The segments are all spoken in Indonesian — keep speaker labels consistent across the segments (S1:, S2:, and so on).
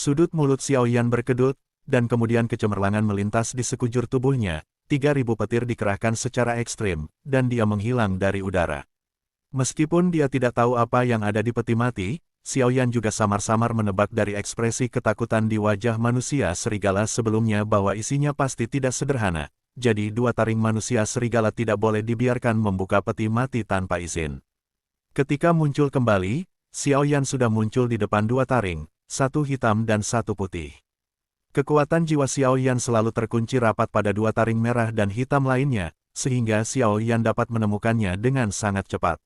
S1: Sudut mulut Xiao Yan berkedut, dan kemudian kecemerlangan melintas di sekujur tubuhnya, 3.000 petir dikerahkan secara ekstrim, dan dia menghilang dari udara. Meskipun dia tidak tahu apa yang ada di peti mati, Xiao Yan juga samar-samar menebak dari ekspresi ketakutan di wajah manusia serigala sebelumnya bahwa isinya pasti tidak sederhana. Jadi dua taring manusia serigala tidak boleh dibiarkan membuka peti mati tanpa izin. Ketika muncul kembali, Xiao Yan sudah muncul di depan dua taring, satu hitam dan satu putih. Kekuatan jiwa Xiao Yan selalu terkunci rapat pada dua taring merah dan hitam lainnya, sehingga Xiao Yan dapat menemukannya dengan sangat cepat.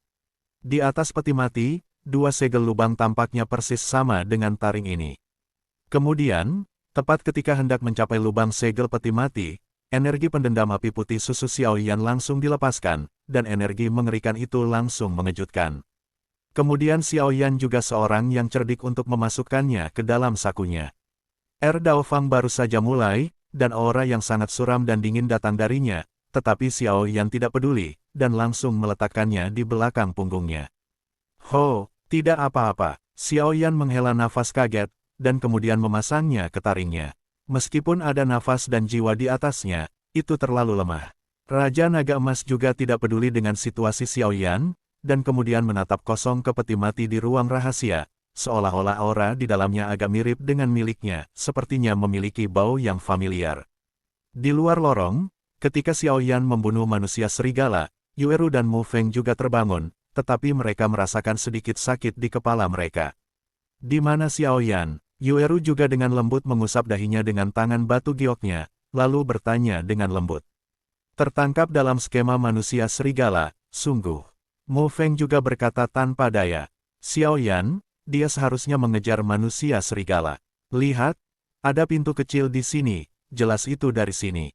S1: Di atas peti mati, dua segel lubang tampaknya persis sama dengan taring ini. Kemudian, tepat ketika hendak mencapai lubang segel peti mati, energi pendendam api putih susu Xiao Yan langsung dilepaskan, dan energi mengerikan itu langsung mengejutkan. Kemudian Xiao Yan juga seorang yang cerdik untuk memasukkannya ke dalam sakunya. Dao Fang baru saja mulai, dan aura yang sangat suram dan dingin datang darinya, tetapi Xiao Yan tidak peduli, dan langsung meletakkannya di belakang punggungnya. Ho, tidak apa-apa, Xiao Yan menghela nafas kaget, dan kemudian memasangnya ke taringnya. Meskipun ada nafas dan jiwa di atasnya, itu terlalu lemah. Raja Naga Emas juga tidak peduli dengan situasi Xiao Yan, dan kemudian menatap kosong ke peti mati di ruang rahasia, seolah-olah aura di dalamnya agak mirip dengan miliknya, sepertinya memiliki bau yang familiar. Di luar lorong, ketika Xiao Yan membunuh manusia serigala, Yueru dan Mu Feng juga terbangun, tetapi mereka merasakan sedikit sakit di kepala mereka. Di mana Xiao Yan? Yueru juga dengan lembut mengusap dahinya dengan tangan batu gioknya, lalu bertanya dengan lembut. Tertangkap dalam skema manusia serigala, sungguh. Mu Feng juga berkata tanpa daya. Xiao Yan, dia seharusnya mengejar manusia serigala. Lihat, ada pintu kecil di sini, jelas itu dari sini.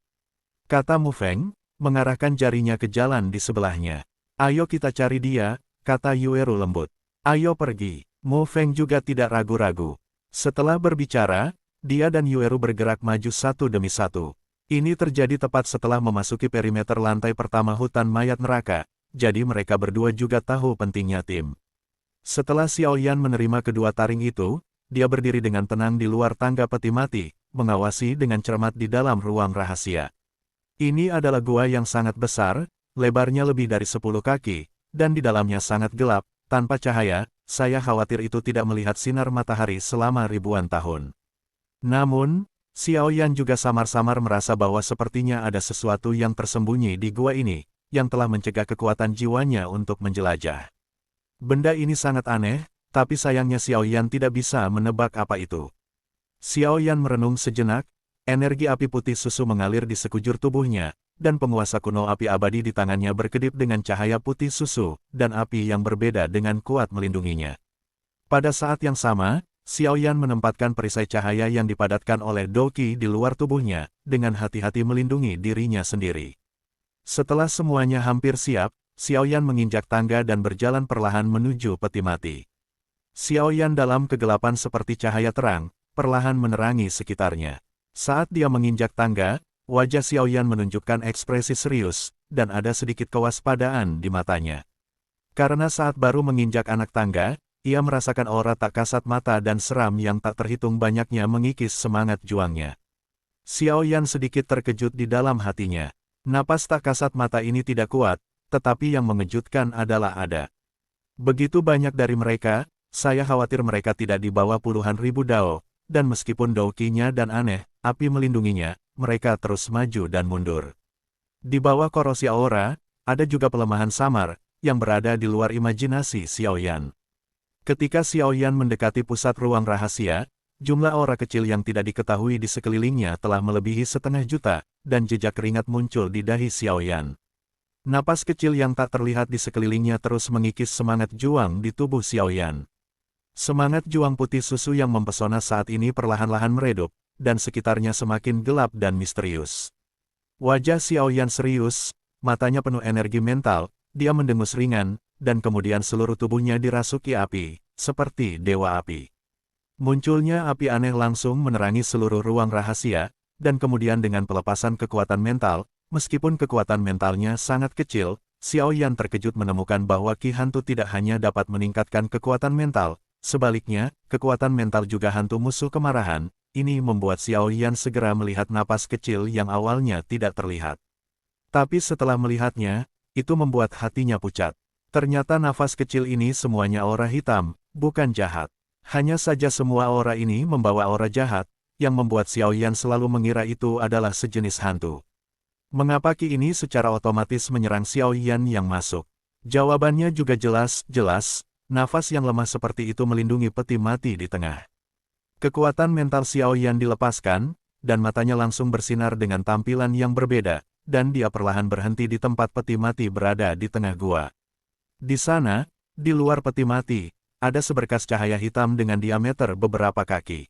S1: Kata Mu Feng, mengarahkan jarinya ke jalan di sebelahnya. Ayo kita cari dia, kata Yueru lembut. Ayo pergi. Mu Feng juga tidak ragu-ragu. Setelah berbicara, dia dan Yueru bergerak maju satu demi satu. Ini terjadi tepat setelah memasuki perimeter lantai pertama hutan mayat neraka, jadi mereka berdua juga tahu pentingnya tim. Setelah Xiao Yan menerima kedua taring itu, dia berdiri dengan tenang di luar tangga peti mati, mengawasi dengan cermat di dalam ruang rahasia. Ini adalah gua yang sangat besar, lebarnya lebih dari 10 kaki, dan di dalamnya sangat gelap, tanpa cahaya. Saya khawatir itu tidak melihat sinar matahari selama ribuan tahun. Namun, Xiao Yan juga samar-samar merasa bahwa sepertinya ada sesuatu yang tersembunyi di gua ini, yang telah mencegah kekuatan jiwanya untuk menjelajah. Benda ini sangat aneh, tapi sayangnya Xiao Yan tidak bisa menebak apa itu. Xiao Yan merenung sejenak, energi api putih susu mengalir di sekujur tubuhnya, dan penguasa kuno api abadi di tangannya berkedip dengan cahaya putih susu, dan api yang berbeda dengan kuat melindunginya. Pada saat yang sama, Xiao Yan menempatkan perisai cahaya yang dipadatkan oleh Doqi di luar tubuhnya, dengan hati-hati melindungi dirinya sendiri. Setelah semuanya hampir siap, Xiao Yan menginjak tangga dan berjalan perlahan menuju peti mati. Xiao Yan dalam kegelapan seperti cahaya terang, perlahan menerangi sekitarnya. Saat dia menginjak tangga, wajah Xiao Yan menunjukkan ekspresi serius, dan ada sedikit kewaspadaan di matanya. Karena saat baru menginjak anak tangga, ia merasakan aura tak kasat mata dan seram yang tak terhitung banyaknya mengikis semangat juangnya. Xiao Yan sedikit terkejut di dalam hatinya. Napas tak kasat mata ini tidak kuat, tetapi yang mengejutkan adalah ada. Begitu banyak dari mereka, saya khawatir mereka tidak di bawah puluhan ribu dao, dan meskipun Doqi-nya dan aneh, api melindunginya, mereka terus maju dan mundur. Di bawah korosi aura, ada juga pelemahan samar, yang berada di luar imajinasi Xiao Yan. Ketika Xiao Yan mendekati pusat ruang rahasia, jumlah aura kecil yang tidak diketahui di sekelilingnya telah melebihi 500 juta, dan jejak keringat muncul di dahi Xiao Yan. Napas kecil yang tak terlihat di sekelilingnya terus mengikis semangat juang di tubuh Xiao Yan. Semangat juang putih susu yang mempesona saat ini perlahan-lahan meredup, dan sekitarnya semakin gelap dan misterius. Wajah Xiao Yan serius, matanya penuh energi mental, dia mendengus ringan, dan kemudian seluruh tubuhnya dirasuki api, seperti dewa api. Munculnya api aneh langsung menerangi seluruh ruang rahasia, dan kemudian dengan pelepasan kekuatan mental, meskipun kekuatan mentalnya sangat kecil, Xiao Yan terkejut menemukan bahwa Ki Hantu tidak hanya dapat meningkatkan kekuatan mental, Sebaliknya, kekuatan mental juga hantu musuh kemarahan. Ini membuat Xiao Yan segera melihat napas kecil yang awalnya tidak terlihat. Tapi setelah melihatnya, itu membuat hatinya pucat. Ternyata nafas kecil ini semuanya aura hitam, bukan jahat. Hanya saja semua aura ini membawa aura jahat, yang membuat Xiao Yan selalu mengira itu adalah sejenis hantu. Mengapa Ki ini secara otomatis menyerang Xiao Yan yang masuk? Jawabannya juga jelas, nafas yang lemah seperti itu melindungi peti mati di tengah. Kekuatan mental Xiao Yan dilepaskan, dan matanya langsung bersinar dengan tampilan yang berbeda, dan dia perlahan berhenti di tempat peti mati berada di tengah gua. Di sana, di luar peti mati, ada seberkas cahaya hitam dengan diameter beberapa kaki.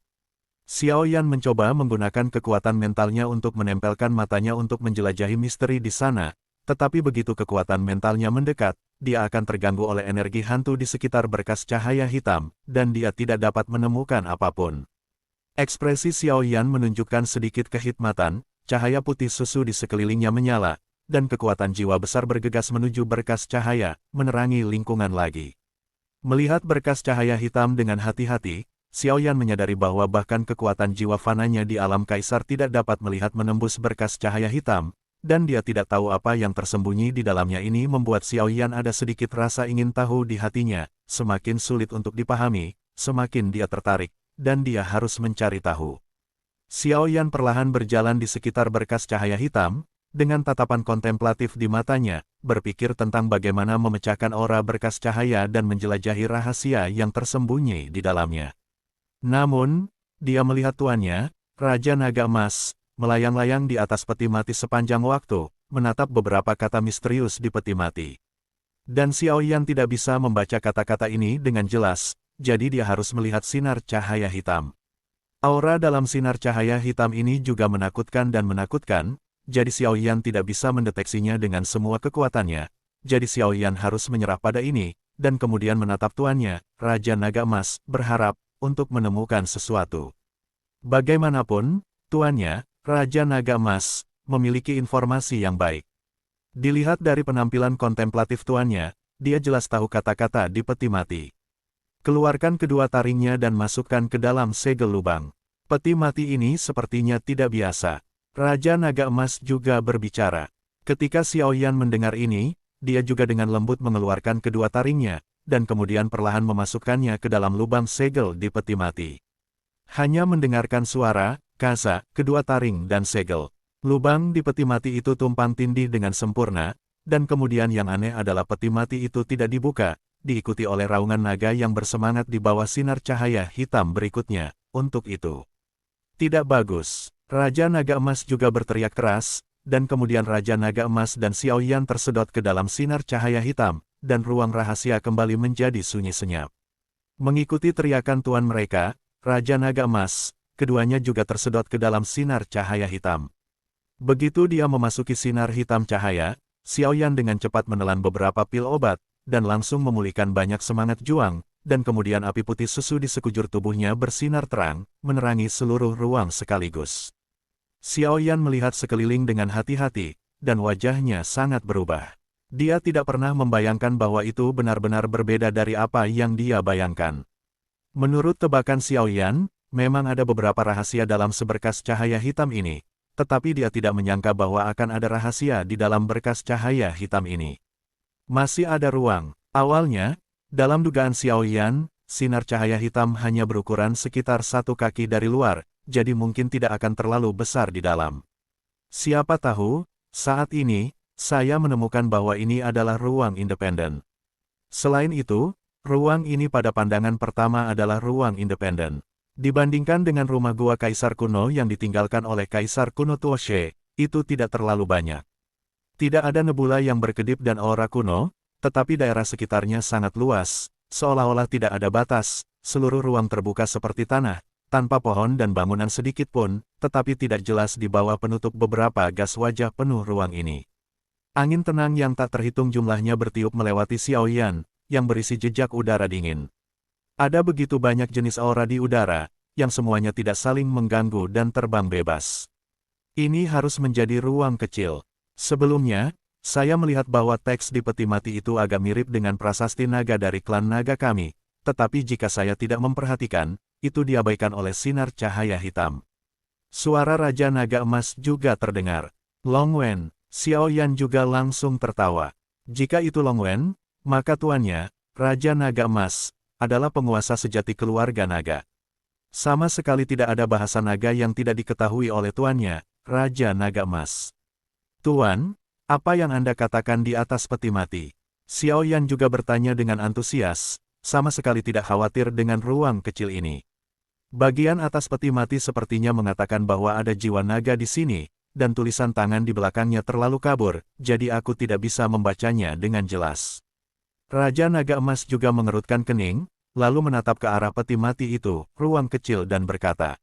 S1: Xiao Yan mencoba menggunakan kekuatan mentalnya untuk menempelkan matanya untuk menjelajahi misteri di sana, tetapi begitu kekuatan mentalnya mendekat, dia akan terganggu oleh energi hantu di sekitar berkas cahaya hitam, dan dia tidak dapat menemukan apapun. Ekspresi Xiao Yan menunjukkan sedikit kehikmatan, cahaya putih susu di sekelilingnya menyala, dan kekuatan jiwa besar bergegas menuju berkas cahaya, menerangi lingkungan lagi. Melihat berkas cahaya hitam dengan hati-hati, Xiao Yan menyadari bahwa bahkan kekuatan jiwa fananya di alam kaisar tidak dapat melihat menembus berkas cahaya hitam, dan dia tidak tahu apa yang tersembunyi di dalamnya. Ini membuat Xiao Yan ada sedikit rasa ingin tahu di hatinya, semakin sulit untuk dipahami, semakin dia tertarik, dan dia harus mencari tahu. Xiao Yan perlahan berjalan di sekitar berkas cahaya hitam, dengan tatapan kontemplatif di matanya, berpikir tentang bagaimana memecahkan aura berkas cahaya dan menjelajahi rahasia yang tersembunyi di dalamnya. Namun, dia melihat tuannya, Raja Naga Emas, melayang-layang di atas peti mati sepanjang waktu, menatap beberapa kata misterius di peti mati. Dan Xiao Yan tidak bisa membaca kata-kata ini dengan jelas, jadi dia harus melihat sinar cahaya hitam. Aura dalam sinar cahaya hitam ini juga menakutkan, jadi Xiao Yan tidak bisa mendeteksinya dengan semua kekuatannya, jadi Xiao Yan harus menyerah pada ini, dan kemudian menatap tuannya, Raja Naga Emas, berharap untuk menemukan sesuatu. Bagaimanapun, tuannya, Raja Naga Emas, memiliki informasi yang baik. Dilihat dari penampilan kontemplatif tuannya, dia jelas tahu kata-kata di peti mati. Keluarkan kedua taringnya dan masukkan ke dalam segel lubang. Peti mati ini sepertinya tidak biasa. Raja Naga Emas juga berbicara. Ketika Xiao Yan mendengar ini, dia juga dengan lembut mengeluarkan kedua taringnya, dan kemudian perlahan memasukkannya ke dalam lubang segel di peti mati. Hanya mendengarkan suara, kasa, kedua taring dan segel. Lubang di peti mati itu tumpang tindih dengan sempurna, dan kemudian yang aneh adalah peti mati itu tidak dibuka, diikuti oleh raungan naga yang bersemangat di bawah sinar cahaya hitam berikutnya. Untuk itu, tidak bagus. Raja Naga Emas juga berteriak keras, dan kemudian Raja Naga Emas dan Xiao Yan tersedot ke dalam sinar cahaya hitam, dan ruang rahasia kembali menjadi sunyi senyap. Mengikuti teriakan tuan mereka, Raja Naga Emas, keduanya juga tersedot ke dalam sinar cahaya hitam. Begitu dia memasuki sinar hitam cahaya, Xiao Yan dengan cepat menelan beberapa pil obat, dan langsung memulihkan banyak semangat juang, dan kemudian api putih susu di sekujur tubuhnya bersinar terang, menerangi seluruh ruang sekaligus. Xiao Yan melihat sekeliling dengan hati-hati, dan wajahnya sangat berubah. Dia tidak pernah membayangkan bahwa itu benar-benar berbeda dari apa yang dia bayangkan. Menurut tebakan Xiao Yan, memang ada beberapa rahasia dalam seberkas cahaya hitam ini, tetapi dia tidak menyangka bahwa akan ada rahasia di dalam berkas cahaya hitam ini. Masih ada ruang. Awalnya, dalam dugaan Xiao Yan, sinar cahaya hitam hanya berukuran sekitar 1 kaki dari luar, jadi mungkin tidak akan terlalu besar di dalam. Siapa tahu, saat ini, saya menemukan bahwa ini adalah ruang independen. Selain itu, ruang ini pada pandangan pertama adalah ruang independen. Dibandingkan dengan rumah gua Kaisar kuno yang ditinggalkan oleh Kaisar kuno Tuoshe, itu tidak terlalu banyak. Tidak ada nebula yang berkedip dan aura kuno, tetapi daerah sekitarnya sangat luas, seolah-olah tidak ada batas, seluruh ruang terbuka seperti tanah, tanpa pohon dan bangunan sedikit pun, tetapi tidak jelas di bawah penutup beberapa gas wajah penuh ruang ini. Angin tenang yang tak terhitung jumlahnya bertiup melewati Xiao Yan, yang berisi jejak udara dingin. Ada begitu banyak jenis aura di udara, yang semuanya tidak saling mengganggu dan terbang bebas. Ini harus menjadi ruang kecil. Sebelumnya, saya melihat bahwa teks di peti mati itu agak mirip dengan prasasti naga dari klan naga kami, tetapi jika saya tidak memperhatikan, itu diabaikan oleh sinar cahaya hitam. Suara Raja Naga Emas juga terdengar. Long Wen, Xiao Yan juga langsung tertawa. Jika itu Long Wen, maka tuannya, Raja Naga Emas, adalah penguasa sejati keluarga naga. Sama sekali tidak ada bahasa naga yang tidak diketahui oleh tuannya, Raja Naga Emas. Tuan, apa yang Anda katakan di atas peti mati? Xiao Yan juga bertanya dengan antusias, sama sekali tidak khawatir dengan ruang kecil ini. Bagian atas peti mati sepertinya mengatakan bahwa ada jiwa naga di sini, dan tulisan tangan di belakangnya terlalu kabur, jadi aku tidak bisa membacanya dengan jelas. Raja Naga Emas juga mengerutkan kening, lalu menatap ke arah peti mati itu, ruang kecil dan berkata,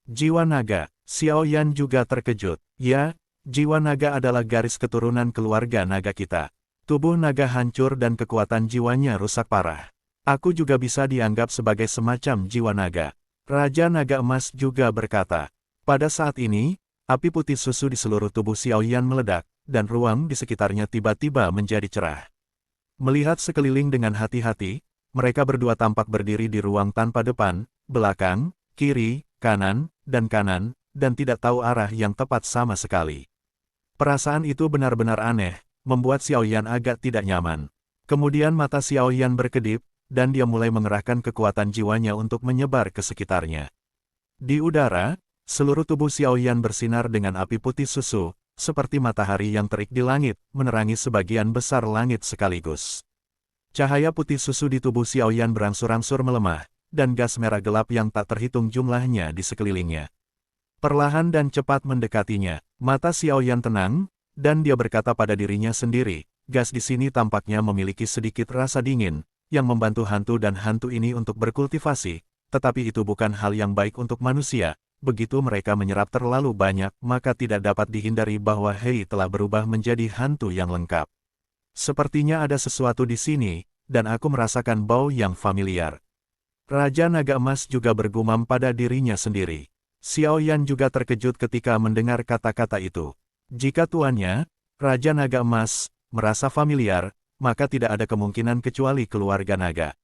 S1: "Jiwa naga." Xiao Yan juga terkejut. Ya, jiwa naga adalah garis keturunan keluarga naga kita. Tubuh naga hancur dan kekuatan jiwanya rusak parah. Aku juga bisa dianggap sebagai semacam jiwa naga. Raja Naga Emas juga berkata. Pada saat ini, api putih susu di seluruh tubuh Xiao Yan meledak, dan ruang di sekitarnya tiba-tiba menjadi cerah. Melihat sekeliling dengan hati-hati, mereka berdua tampak berdiri di ruang tanpa depan, belakang, kiri, kanan, dan tidak tahu arah yang tepat sama sekali. Perasaan itu benar-benar aneh, membuat Xiao Yan agak tidak nyaman. Kemudian mata Xiao Yan berkedip, dan dia mulai mengerahkan kekuatan jiwanya untuk menyebar ke sekitarnya. Di udara, seluruh tubuh Xiao Yan bersinar dengan api putih susu, seperti matahari yang terik di langit, menerangi sebagian besar langit sekaligus. Cahaya putih susu di tubuh Xiao Yan berangsur-angsur melemah, dan gas merah gelap yang tak terhitung jumlahnya di sekelilingnya. Perlahan dan cepat mendekatinya, mata Xiao Yan tenang, dan dia berkata pada dirinya sendiri, gas di sini tampaknya memiliki sedikit rasa dingin, yang membantu hantu dan hantu ini untuk berkultivasi, tetapi itu bukan hal yang baik untuk manusia. Begitu mereka menyerap terlalu banyak, maka tidak dapat dihindari bahwa Hei telah berubah menjadi hantu yang lengkap. Sepertinya ada sesuatu di sini, dan aku merasakan bau yang familiar. Raja Naga Emas juga bergumam pada dirinya sendiri. Xiao Yan juga terkejut ketika mendengar kata-kata itu. Jika tuannya, Raja Naga Emas, merasa familiar, maka tidak ada kemungkinan kecuali keluarga naga.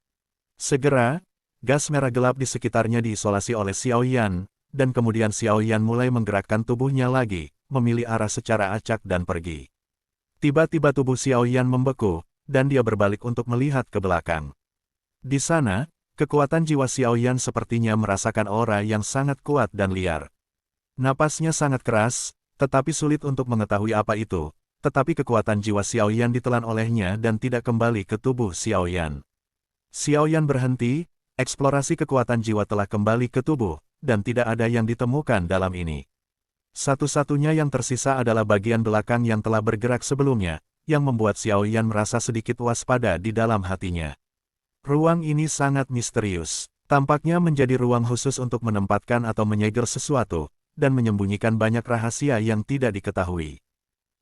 S1: Segera, gas merah gelap di sekitarnya diisolasi oleh Xiao Yan, dan kemudian Xiao Yan mulai menggerakkan tubuhnya lagi, memilih arah secara acak dan pergi. Tiba-tiba tubuh Xiao Yan membeku, dan dia berbalik untuk melihat ke belakang. Di sana, kekuatan jiwa Xiao Yan sepertinya merasakan aura yang sangat kuat dan liar. Napasnya sangat keras, tetapi sulit untuk mengetahui apa itu, tetapi kekuatan jiwa Xiao Yan ditelan olehnya dan tidak kembali ke tubuh Xiao Yan. Xiao Yan berhenti, eksplorasi kekuatan jiwa telah kembali ke tubuh, dan tidak ada yang ditemukan dalam ini. Satu-satunya yang tersisa adalah bagian belakang yang telah bergerak sebelumnya, yang membuat Xiao Yan merasa sedikit waspada di dalam hatinya. Ruang ini sangat misterius, tampaknya menjadi ruang khusus untuk menempatkan atau menyegel sesuatu, dan menyembunyikan banyak rahasia yang tidak diketahui.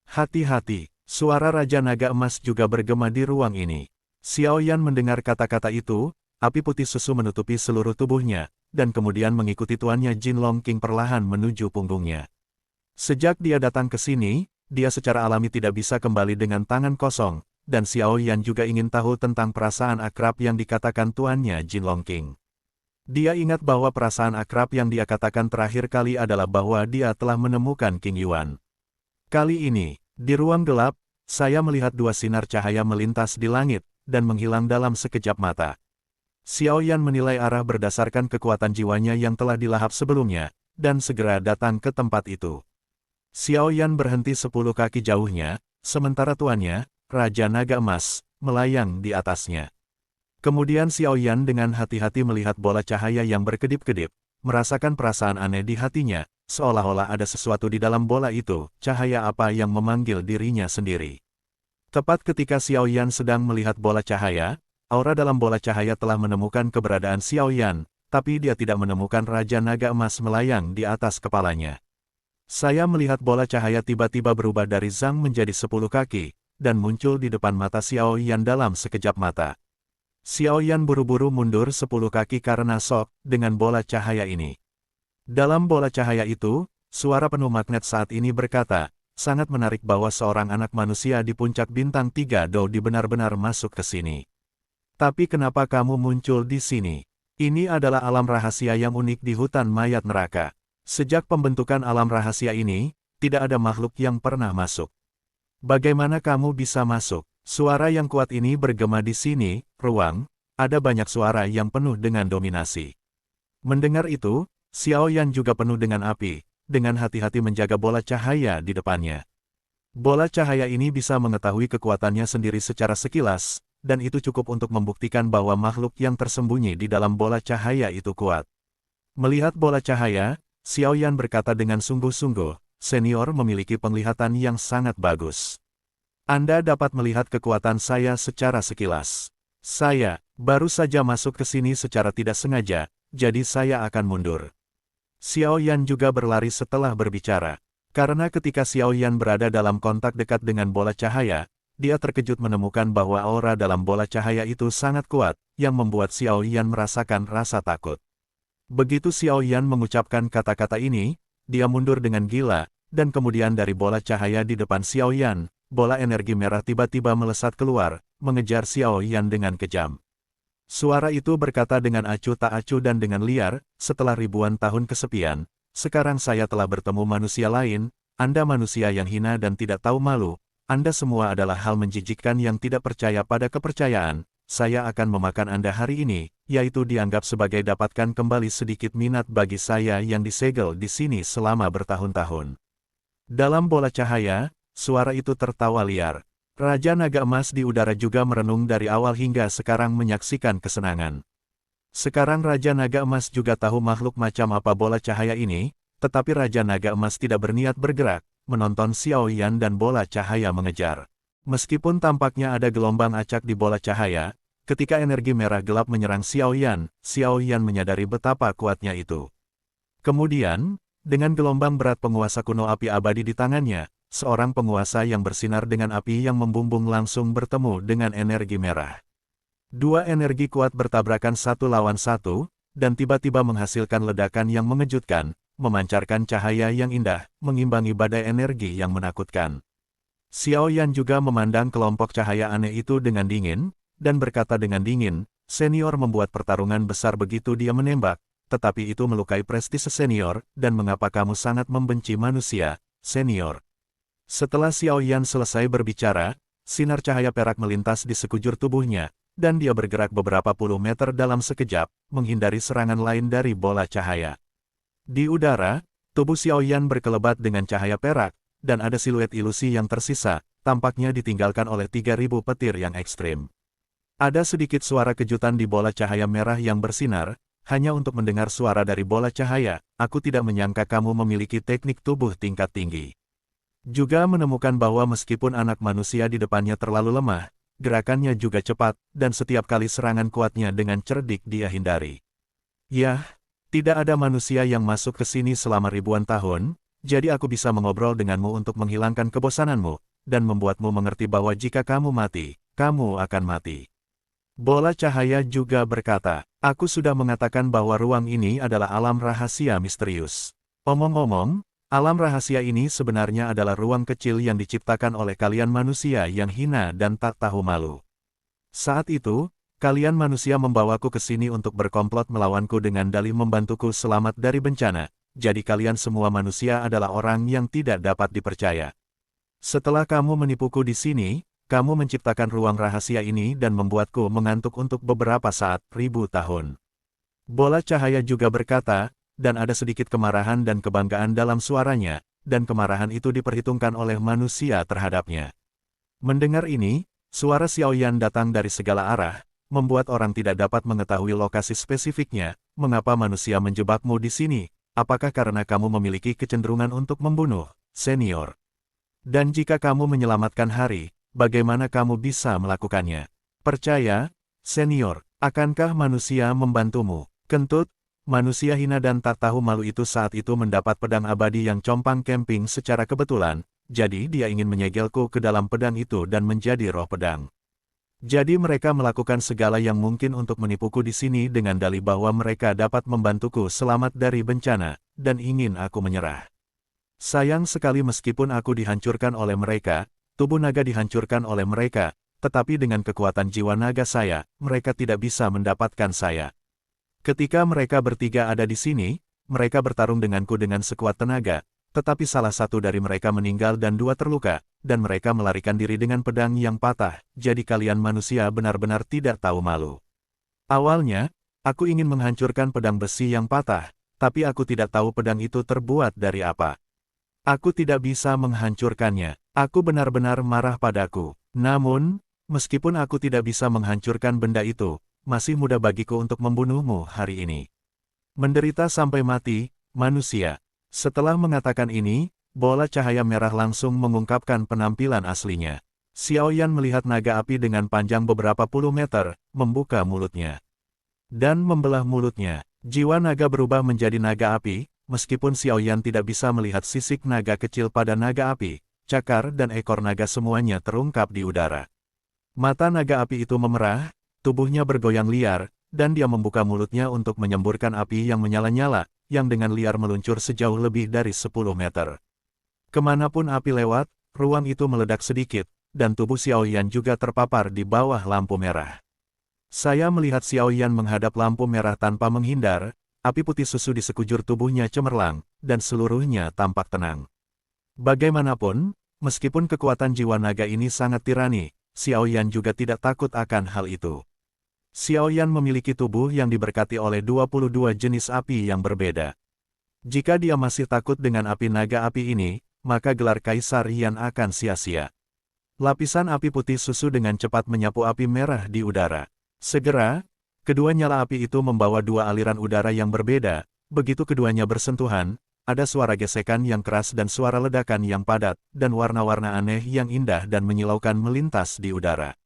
S1: Hati-hati, suara Raja Naga Emas juga bergema di ruang ini. Xiao Yan mendengar kata-kata itu, api putih susu menutupi seluruh tubuhnya, dan kemudian mengikuti tuannya Jin Long King perlahan menuju punggungnya. Sejak dia datang ke sini, dia secara alami tidak bisa kembali dengan tangan kosong, dan Xiao Yan juga ingin tahu tentang perasaan akrab yang dikatakan tuannya Jin Long King. Dia ingat bahwa perasaan akrab yang dia katakan terakhir kali adalah bahwa dia telah menemukan King Yuan. Kali ini, di ruang gelap, saya melihat dua sinar cahaya melintas di langit, dan menghilang dalam sekejap mata. Xiao Yan menilai arah berdasarkan kekuatan jiwanya yang telah dilahap sebelumnya, dan segera datang ke tempat itu. Xiao Yan berhenti 10 kaki jauhnya, sementara tuannya, Raja Naga Emas, melayang di atasnya. Kemudian Xiao Yan dengan hati-hati melihat bola cahaya yang berkedip-kedip, merasakan perasaan aneh di hatinya, seolah-olah ada sesuatu di dalam bola itu, cahaya apa yang memanggil dirinya sendiri. Tepat ketika Xiao Yan sedang melihat bola cahaya, aura dalam bola cahaya telah menemukan keberadaan Xiao Yan, tapi dia tidak menemukan Raja Naga Emas melayang di atas kepalanya. Saya melihat bola cahaya tiba-tiba berubah dari Zhang menjadi 10 kaki, dan muncul di depan mata Xiao Yan dalam sekejap mata. Xiao Yan buru-buru mundur 10 kaki karena shock dengan bola cahaya ini. Dalam bola cahaya itu, suara penuh magnet saat ini berkata, sangat menarik bahwa seorang anak manusia di puncak bintang 3 Dou benar-benar masuk ke sini. Tapi kenapa kamu muncul di sini? Ini adalah alam rahasia yang unik di hutan mayat neraka. Sejak pembentukan alam rahasia ini, tidak ada makhluk yang pernah masuk. Bagaimana kamu bisa masuk? Suara yang kuat ini bergema di sini, ruang, ada banyak suara yang penuh dengan dominasi. Mendengar itu, Xiao Yan juga penuh dengan api, dengan hati-hati menjaga bola cahaya di depannya. Bola cahaya ini bisa mengetahui kekuatannya sendiri secara sekilas, dan itu cukup untuk membuktikan bahwa makhluk yang tersembunyi di dalam bola cahaya itu kuat. Melihat bola cahaya, Xiao Yan berkata dengan sungguh-sungguh, senior memiliki penglihatan yang sangat bagus. Anda dapat melihat kekuatan saya secara sekilas. Saya baru saja masuk ke sini secara tidak sengaja, jadi saya akan mundur. Xiao Yan juga berlari setelah berbicara. Karena ketika Xiao Yan berada dalam kontak dekat dengan bola cahaya, dia terkejut menemukan bahwa aura dalam bola cahaya itu sangat kuat, yang membuat Xiao Yan merasakan rasa takut. Begitu Xiao Yan mengucapkan kata-kata ini, dia mundur dengan gila, dan kemudian dari bola cahaya di depan Xiao Yan, bola energi merah tiba-tiba melesat keluar, mengejar Xiao Yan dengan kejam. Suara itu berkata dengan acuh tak acuh dan dengan liar, setelah ribuan tahun kesepian, sekarang saya telah bertemu manusia lain, Anda manusia yang hina dan tidak tahu malu, Anda semua adalah hal menjijikkan yang tidak percaya pada kepercayaan, saya akan memakan Anda hari ini, yaitu dianggap sebagai dapatkan kembali sedikit minat bagi saya yang disegel di sini selama bertahun-tahun. Dalam bola cahaya, suara itu tertawa liar. Raja Naga Emas di udara juga merenung dari awal hingga sekarang menyaksikan kesenangan. Sekarang Raja Naga Emas juga tahu makhluk macam apa bola cahaya ini, tetapi Raja Naga Emas tidak berniat bergerak, menonton Xiao Yan dan bola cahaya mengejar. Meskipun tampaknya ada gelombang acak di bola cahaya, ketika energi merah gelap menyerang Xiao Yan menyadari betapa kuatnya itu. Kemudian, dengan gelombang berat penguasa kuno api abadi di tangannya, seorang penguasa yang bersinar dengan api yang membumbung langsung bertemu dengan energi merah. Dua energi kuat bertabrakan satu lawan satu, dan tiba-tiba menghasilkan ledakan yang mengejutkan, memancarkan cahaya yang indah, mengimbangi badai energi yang menakutkan. Xiao Yan juga memandang kelompok cahaya aneh itu dengan dingin, dan berkata dengan dingin, senior membuat pertarungan besar begitu dia menembak, tetapi itu melukai prestise senior, dan mengapa kamu sangat membenci manusia, senior. Setelah Xiao Yan selesai berbicara, sinar cahaya perak melintas di sekujur tubuhnya, dan dia bergerak beberapa puluh meter dalam sekejap, menghindari serangan lain dari bola cahaya. Di udara, tubuh Xiao Yan berkelebat dengan cahaya perak, dan ada siluet ilusi yang tersisa, tampaknya ditinggalkan oleh 3.000 petir yang ekstrim. Ada sedikit suara kejutan di bola cahaya merah yang bersinar, hanya untuk mendengar suara dari bola cahaya, aku tidak menyangka kamu memiliki teknik tubuh tingkat tinggi. Juga menemukan bahwa meskipun anak manusia di depannya terlalu lemah, gerakannya juga cepat, dan setiap kali serangan kuatnya dengan cerdik dia hindari. Yah, tidak ada manusia yang masuk ke sini selama ribuan tahun, jadi aku bisa mengobrol denganmu untuk menghilangkan kebosananmu, dan membuatmu mengerti bahwa jika kamu mati, kamu akan mati. Bola cahaya juga berkata, aku sudah mengatakan bahwa ruang ini adalah alam rahasia misterius. Omong-omong, alam rahasia ini sebenarnya adalah ruang kecil yang diciptakan oleh kalian manusia yang hina dan tak tahu malu. Saat itu, kalian manusia membawaku ke sini untuk berkomplot melawanku dengan dalih membantuku selamat dari bencana, jadi kalian semua manusia adalah orang yang tidak dapat dipercaya. Setelah kamu menipuku di sini, kamu menciptakan ruang rahasia ini dan membuatku mengantuk untuk beberapa saat, 1000 tahun. Bola cahaya juga berkata, dan ada sedikit kemarahan dan kebanggaan dalam suaranya, dan kemarahan itu diperhitungkan oleh manusia terhadapnya. Mendengar ini, suara Xiao Yan datang dari segala arah, membuat orang tidak dapat mengetahui lokasi spesifiknya, mengapa manusia menjebakmu di sini, apakah karena kamu memiliki kecenderungan untuk membunuh, senior? Dan jika kamu menyelamatkan hari, bagaimana kamu bisa melakukannya? Percaya, senior, akankah manusia membantumu? Kentut, manusia hina dan tak tahu malu itu saat itu mendapat pedang abadi yang compang camping secara kebetulan, jadi dia ingin menyegelku ke dalam pedang itu dan menjadi roh pedang. Jadi mereka melakukan segala yang mungkin untuk menipuku di sini dengan dalih bahwa mereka dapat membantuku selamat dari bencana, dan ingin aku menyerah. Sayang sekali meskipun aku dihancurkan oleh mereka, tubuh naga dihancurkan oleh mereka, tetapi dengan kekuatan jiwa naga saya, mereka tidak bisa mendapatkan saya. Ketika mereka bertiga ada di sini, mereka bertarung denganku dengan sekuat tenaga, tetapi salah satu dari mereka meninggal dan dua terluka, dan mereka melarikan diri dengan pedang yang patah, jadi kalian manusia benar-benar tidak tahu malu. Awalnya, aku ingin menghancurkan pedang besi yang patah, tapi aku tidak tahu pedang itu terbuat dari apa. Aku tidak bisa menghancurkannya. Aku benar-benar marah padaku. Namun, meskipun aku tidak bisa menghancurkan benda itu, masih mudah bagiku untuk membunuhmu hari ini. Menderita sampai mati, manusia. Setelah mengatakan ini, bola cahaya merah langsung mengungkapkan penampilan aslinya. Xiao Yan melihat naga api dengan panjang beberapa puluh meter, membuka mulutnya. Dan membelah mulutnya. Jiwa naga berubah menjadi naga api. Meskipun Xiao Yan tidak bisa melihat sisik naga kecil pada naga api, cakar dan ekor naga semuanya terungkap di udara. Mata naga api itu memerah, tubuhnya bergoyang liar, dan dia membuka mulutnya untuk menyemburkan api yang menyala-nyala, yang dengan liar meluncur sejauh lebih dari 10 meter. Kemanapun api lewat, ruang itu meledak sedikit, dan tubuh Xiao Yan juga terpapar di bawah lampu merah. Saya melihat Xiao Yan menghadap lampu merah tanpa menghindar. Api putih susu di sekujur tubuhnya cemerlang, dan seluruhnya tampak tenang. Bagaimanapun, meskipun kekuatan jiwa naga ini sangat tirani, Xiao Yan juga tidak takut akan hal itu. Xiao Yan memiliki tubuh yang diberkati oleh 22 jenis api yang berbeda. Jika dia masih takut dengan api naga api ini, maka gelar Kaisar Yan akan sia-sia. Lapisan api putih susu dengan cepat menyapu api merah di udara. Segera, kedua nyala api itu membawa dua aliran udara yang berbeda. Begitu keduanya bersentuhan, ada suara gesekan yang keras dan suara ledakan yang padat, dan warna-warna aneh yang indah dan menyilaukan melintas di udara.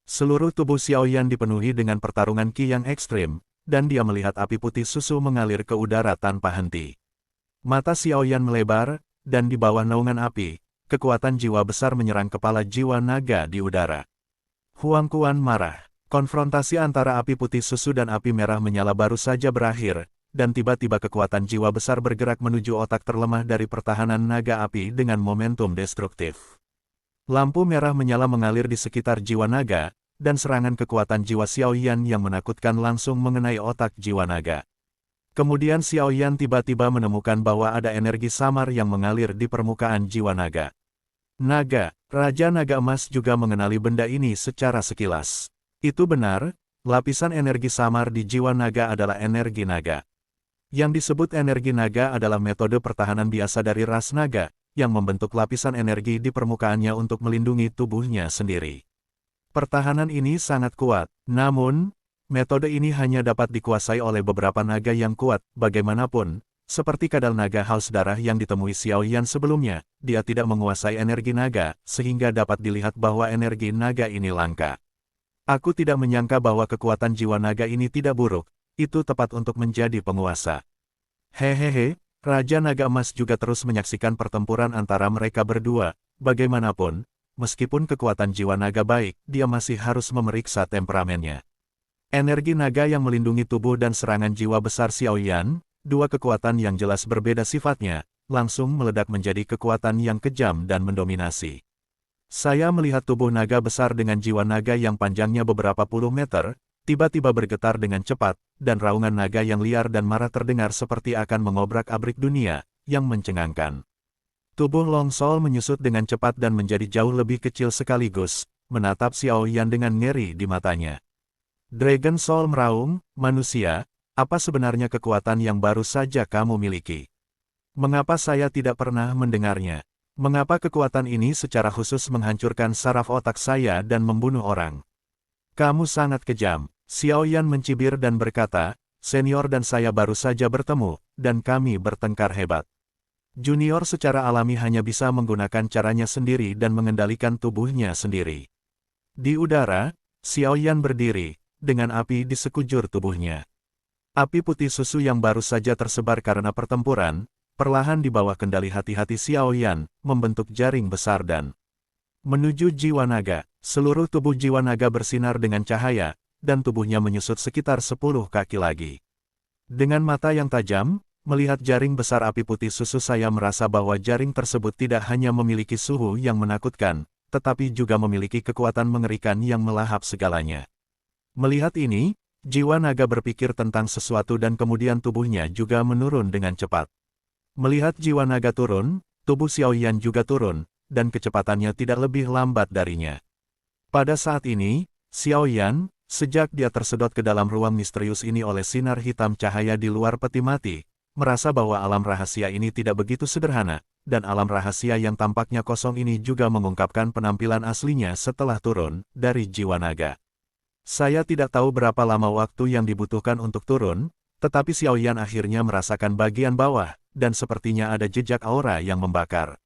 S1: Seluruh tubuh Xiao Yan dipenuhi dengan pertarungan ki yang ekstrim, dan dia melihat api putih susu mengalir ke udara tanpa henti. Mata Xiao Yan melebar, dan di bawah naungan api, kekuatan jiwa besar menyerang kepala jiwa naga di udara. Huang Quan marah. Konfrontasi antara api putih susu dan api merah menyala baru saja berakhir, dan tiba-tiba kekuatan jiwa besar bergerak menuju otak terlemah dari pertahanan naga api dengan momentum destruktif. Lampu merah menyala mengalir di sekitar jiwa naga, dan serangan kekuatan jiwa Xiao Yan yang menakutkan langsung mengenai otak jiwa naga. Kemudian Xiao Yan tiba-tiba menemukan bahwa ada energi samar yang mengalir di permukaan jiwa naga. Naga, Raja Naga Emas juga mengenali benda ini secara sekilas. Itu benar, lapisan energi samar di jiwa naga adalah energi naga. Yang disebut energi naga adalah metode pertahanan biasa dari ras naga, yang membentuk lapisan energi di permukaannya untuk melindungi tubuhnya sendiri. Pertahanan ini sangat kuat, namun, metode ini hanya dapat dikuasai oleh beberapa naga yang kuat. Bagaimanapun, seperti kadal naga haus darah yang ditemui Xiao Yan sebelumnya, dia tidak menguasai energi naga, sehingga dapat dilihat bahwa energi naga ini langka. Aku tidak menyangka bahwa kekuatan jiwa naga ini tidak buruk, itu tepat untuk menjadi penguasa. Hehehe, Raja Naga Emas juga terus menyaksikan pertempuran antara mereka berdua. Bagaimanapun, meskipun kekuatan jiwa naga baik, dia masih harus memeriksa temperamennya. Energi naga yang melindungi tubuh dan serangan jiwa besar Xiao Yan, dua kekuatan yang jelas berbeda sifatnya, langsung meledak menjadi kekuatan yang kejam dan mendominasi. Saya melihat tubuh naga besar dengan jiwa naga yang panjangnya beberapa puluh meter, tiba-tiba bergetar dengan cepat, dan raungan naga yang liar dan marah terdengar seperti akan mengobrak-abrik dunia, yang mencengangkan. Tubuh Long Sol menyusut dengan cepat dan menjadi jauh lebih kecil sekaligus, menatap Xiao Yan dengan ngeri di matanya. Dragon Soul meraung, manusia, apa sebenarnya kekuatan yang baru saja kamu miliki? Mengapa saya tidak pernah mendengarnya? Mengapa kekuatan ini secara khusus menghancurkan saraf otak saya dan membunuh orang? Kamu sangat kejam. Xiao Yan mencibir dan berkata, senior dan saya baru saja bertemu, dan kami bertengkar hebat. Junior secara alami hanya bisa menggunakan caranya sendiri dan mengendalikan tubuhnya sendiri. Di udara, Xiao Yan berdiri, dengan api di sekujur tubuhnya. Api putih susu yang baru saja tersebar karena pertempuran, perlahan di bawah kendali hati-hati Xiao Yan, membentuk jaring besar dan menuju jiwa naga. Seluruh tubuh jiwa naga bersinar dengan cahaya, dan tubuhnya menyusut sekitar 10 kaki lagi. Dengan mata yang tajam, melihat jaring besar api putih susu saya merasa bahwa jaring tersebut tidak hanya memiliki suhu yang menakutkan, tetapi juga memiliki kekuatan mengerikan yang melahap segalanya. Melihat ini, jiwa naga berpikir tentang sesuatu dan kemudian tubuhnya juga menurun dengan cepat. Melihat jiwa naga turun, tubuh Xiao Yan juga turun, dan kecepatannya tidak lebih lambat darinya. Pada saat ini, Xiao Yan, sejak dia tersedot ke dalam ruang misterius ini oleh sinar hitam cahaya di luar peti mati, merasa bahwa alam rahasia ini tidak begitu sederhana, dan alam rahasia yang tampaknya kosong ini juga mengungkapkan penampilan aslinya setelah turun dari jiwa naga. Saya tidak tahu berapa lama waktu yang dibutuhkan untuk turun, tetapi Xiao Yan akhirnya merasakan bagian bawah, dan sepertinya ada jejak aura yang membakar.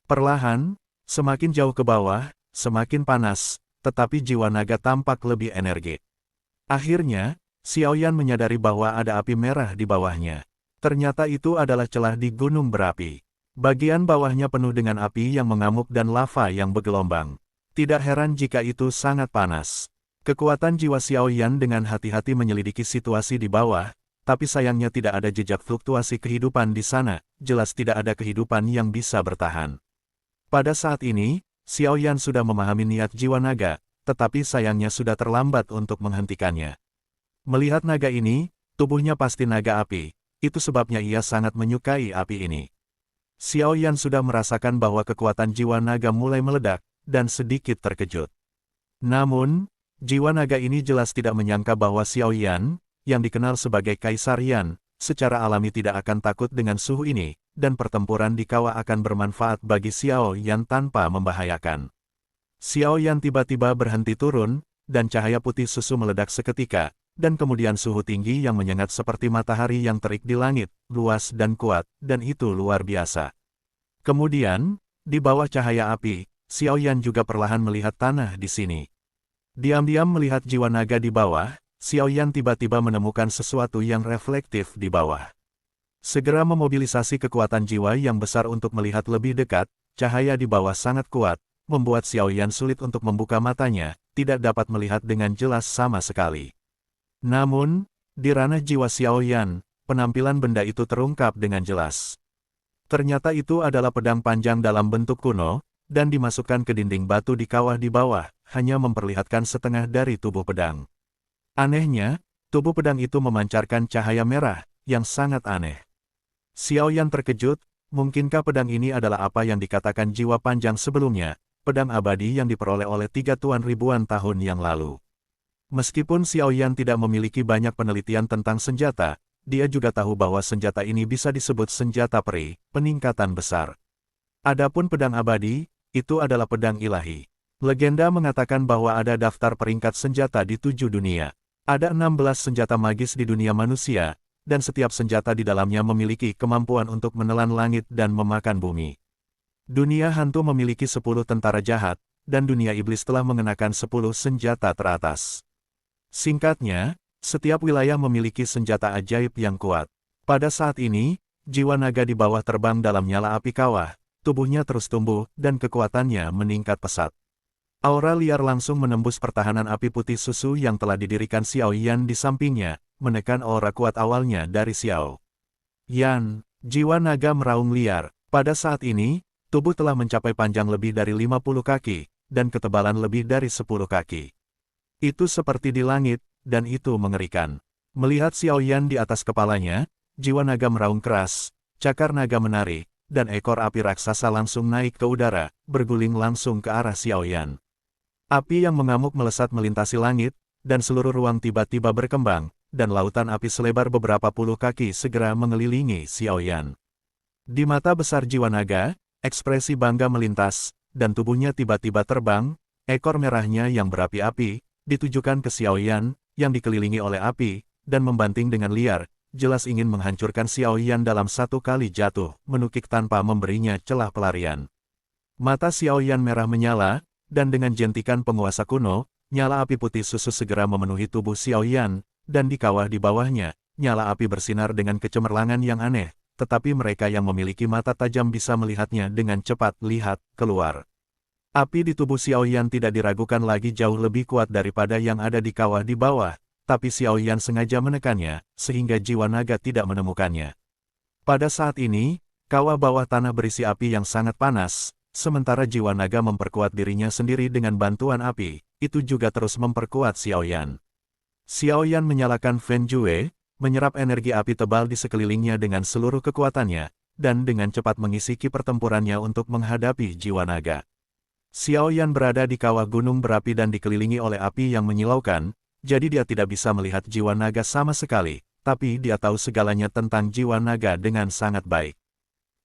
S1: Perlahan, semakin jauh ke bawah, semakin panas, tetapi jiwa naga tampak lebih energik. Akhirnya, Xiao Yan menyadari bahwa ada api merah di bawahnya. Ternyata itu adalah celah di gunung berapi. Bagian bawahnya penuh dengan api yang mengamuk dan lava yang bergelombang. Tidak heran jika itu sangat panas. Kekuatan jiwa Xiao Yan dengan hati-hati menyelidiki situasi di bawah, tapi sayangnya tidak ada jejak fluktuasi kehidupan di sana, jelas tidak ada kehidupan yang bisa bertahan. Pada saat ini, Xiao Yan sudah memahami niat jiwa naga, tetapi sayangnya sudah terlambat untuk menghentikannya. Melihat naga ini, tubuhnya pasti naga api, itu sebabnya ia sangat menyukai api ini. Xiao Yan sudah merasakan bahwa kekuatan jiwa naga mulai meledak, dan sedikit terkejut. Namun, jiwa naga ini jelas tidak menyangka bahwa Xiao Yan, yang dikenal sebagai Kaisar Yan, secara alami tidak akan takut dengan suhu ini, dan pertempuran di kawah akan bermanfaat bagi Xiao Yan tanpa membahayakan. Xiao Yan tiba-tiba berhenti turun, dan cahaya putih susu meledak seketika, dan kemudian suhu tinggi yang menyengat seperti matahari yang terik di langit, luas dan kuat, dan itu luar biasa. Kemudian, di bawah cahaya api, Xiao Yan juga perlahan melihat tanah di sini. Diam-diam melihat jiwa naga di bawah, Xiao Yan tiba-tiba menemukan sesuatu yang reflektif di bawah. Segera memobilisasi kekuatan jiwa yang besar untuk melihat lebih dekat, cahaya di bawah sangat kuat, membuat Xiao Yan sulit untuk membuka matanya, tidak dapat melihat dengan jelas sama sekali. Namun, di ranah jiwa Xiao Yan, penampilan benda itu terungkap dengan jelas. Ternyata itu adalah pedang panjang dalam bentuk kuno, dan dimasukkan ke dinding batu di kawah di bawah, hanya memperlihatkan setengah dari tubuh pedang. Anehnya, tubuh pedang itu memancarkan cahaya merah, yang sangat aneh. Xiao Yan terkejut, mungkinkah pedang ini adalah apa yang dikatakan jiwa panjang sebelumnya, pedang abadi yang diperoleh oleh 3 tuan ribuan tahun yang lalu. Meskipun Xiao Yan tidak memiliki banyak penelitian tentang senjata, dia juga tahu bahwa senjata ini bisa disebut senjata peri, peningkatan besar. Adapun pedang abadi, itu adalah pedang ilahi. Legenda mengatakan bahwa ada daftar peringkat senjata di 7 dunia. Ada 16 senjata magis di dunia manusia, dan setiap senjata di dalamnya memiliki kemampuan untuk menelan langit dan memakan bumi. Dunia hantu memiliki 10 tentara jahat, dan dunia iblis telah mengenakan 10 senjata teratas. Singkatnya, setiap wilayah memiliki senjata ajaib yang kuat. Pada saat ini, jiwa naga di bawah terbang dalam nyala api kawah, tubuhnya terus tumbuh, dan kekuatannya meningkat pesat. Aura liar langsung menembus pertahanan api putih susu yang telah didirikan Xiao Yan di sampingnya, menekan aura kuat awalnya dari Xiao Yan. Jiwa naga meraung liar. Pada saat ini, tubuh telah mencapai panjang lebih dari 50 kaki, dan ketebalan lebih dari 10 kaki. Itu seperti di langit, dan itu mengerikan. Melihat Xiao Yan di atas kepalanya, jiwa naga meraung keras, cakar naga menari, dan ekor api raksasa langsung naik ke udara, berguling langsung ke arah Xiao Yan. Api yang mengamuk melesat melintasi langit, dan seluruh ruang tiba-tiba berkembang, dan lautan api selebar beberapa puluh kaki segera mengelilingi Xiao Yan. Di mata besar jiwa naga, ekspresi bangga melintas, dan tubuhnya tiba-tiba terbang, ekor merahnya yang berapi-api, ditujukan ke Xiao Yan, yang dikelilingi oleh api, dan membanting dengan liar, jelas ingin menghancurkan Xiao Yan dalam satu kali jatuh, menukik tanpa memberinya celah pelarian. Mata Xiao Yan merah menyala, dan dengan jentikan penguasa kuno, nyala api putih susu segera memenuhi tubuh Xiao Yan, dan di kawah di bawahnya, nyala api bersinar dengan kecemerlangan yang aneh, tetapi mereka yang memiliki mata tajam bisa melihatnya dengan cepat. Lihat, keluar. Api di tubuh Xiao Yan tidak diragukan lagi jauh lebih kuat daripada yang ada di kawah di bawah, tapi Xiao Yan sengaja menekannya, sehingga jiwa naga tidak menemukannya. Pada saat ini, kawah bawah tanah berisi api yang sangat panas, sementara jiwa naga memperkuat dirinya sendiri dengan bantuan api, itu juga terus memperkuat Xiaoyan. Xiaoyan menyalakan Fen Jue, menyerap energi api tebal di sekelilingnya dengan seluruh kekuatannya, dan dengan cepat mengisi ki pertempurannya untuk menghadapi jiwa naga. Xiaoyan berada di kawah gunung berapi dan dikelilingi oleh api yang menyilaukan, jadi dia tidak bisa melihat jiwa naga sama sekali, tapi dia tahu segalanya tentang jiwa naga dengan sangat baik.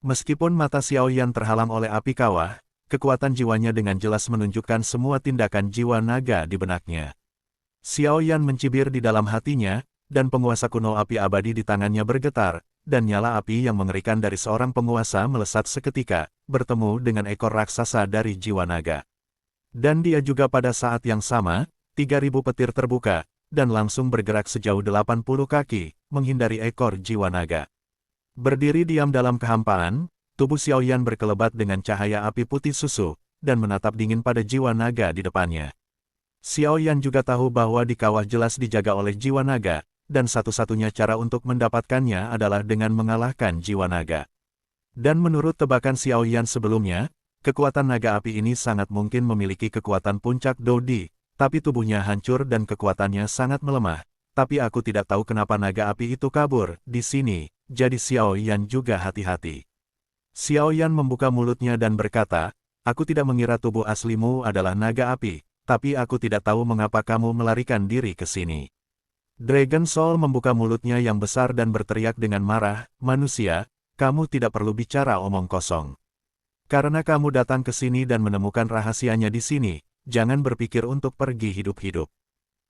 S1: Meskipun mata Xiaoyan terhalang oleh api kawah, kekuatan jiwanya dengan jelas menunjukkan semua tindakan jiwa naga di benaknya. Xiaoyan mencibir di dalam hatinya, dan penguasa kuno api abadi di tangannya bergetar, dan nyala api yang mengerikan dari seorang penguasa melesat seketika, bertemu dengan ekor raksasa dari jiwa naga. Dan dia juga pada saat yang sama, 3.000 petir terbuka, dan langsung bergerak sejauh 80 kaki, menghindari ekor jiwa naga. Berdiri diam dalam kehampaan, tubuh Xiaoyan berkelebat dengan cahaya api putih susu, dan menatap dingin pada jiwa naga di depannya. Xiaoyan juga tahu bahwa di kawah jelas dijaga oleh jiwa naga, dan satu-satunya cara untuk mendapatkannya adalah dengan mengalahkan jiwa naga. Dan menurut tebakan Xiaoyan sebelumnya, kekuatan naga api ini sangat mungkin memiliki kekuatan puncak Dodi, tapi tubuhnya hancur dan kekuatannya sangat melemah. Tapi aku tidak tahu kenapa naga api itu kabur di sini. Jadi Xiaoyan juga hati-hati. Xiaoyan membuka mulutnya dan berkata, aku tidak mengira tubuh aslimu adalah naga api, tapi aku tidak tahu mengapa kamu melarikan diri ke sini. Dragon Soul membuka mulutnya yang besar dan berteriak dengan marah, manusia, kamu tidak perlu bicara omong kosong. Karena kamu datang ke sini dan menemukan rahasianya di sini, jangan berpikir untuk pergi hidup-hidup.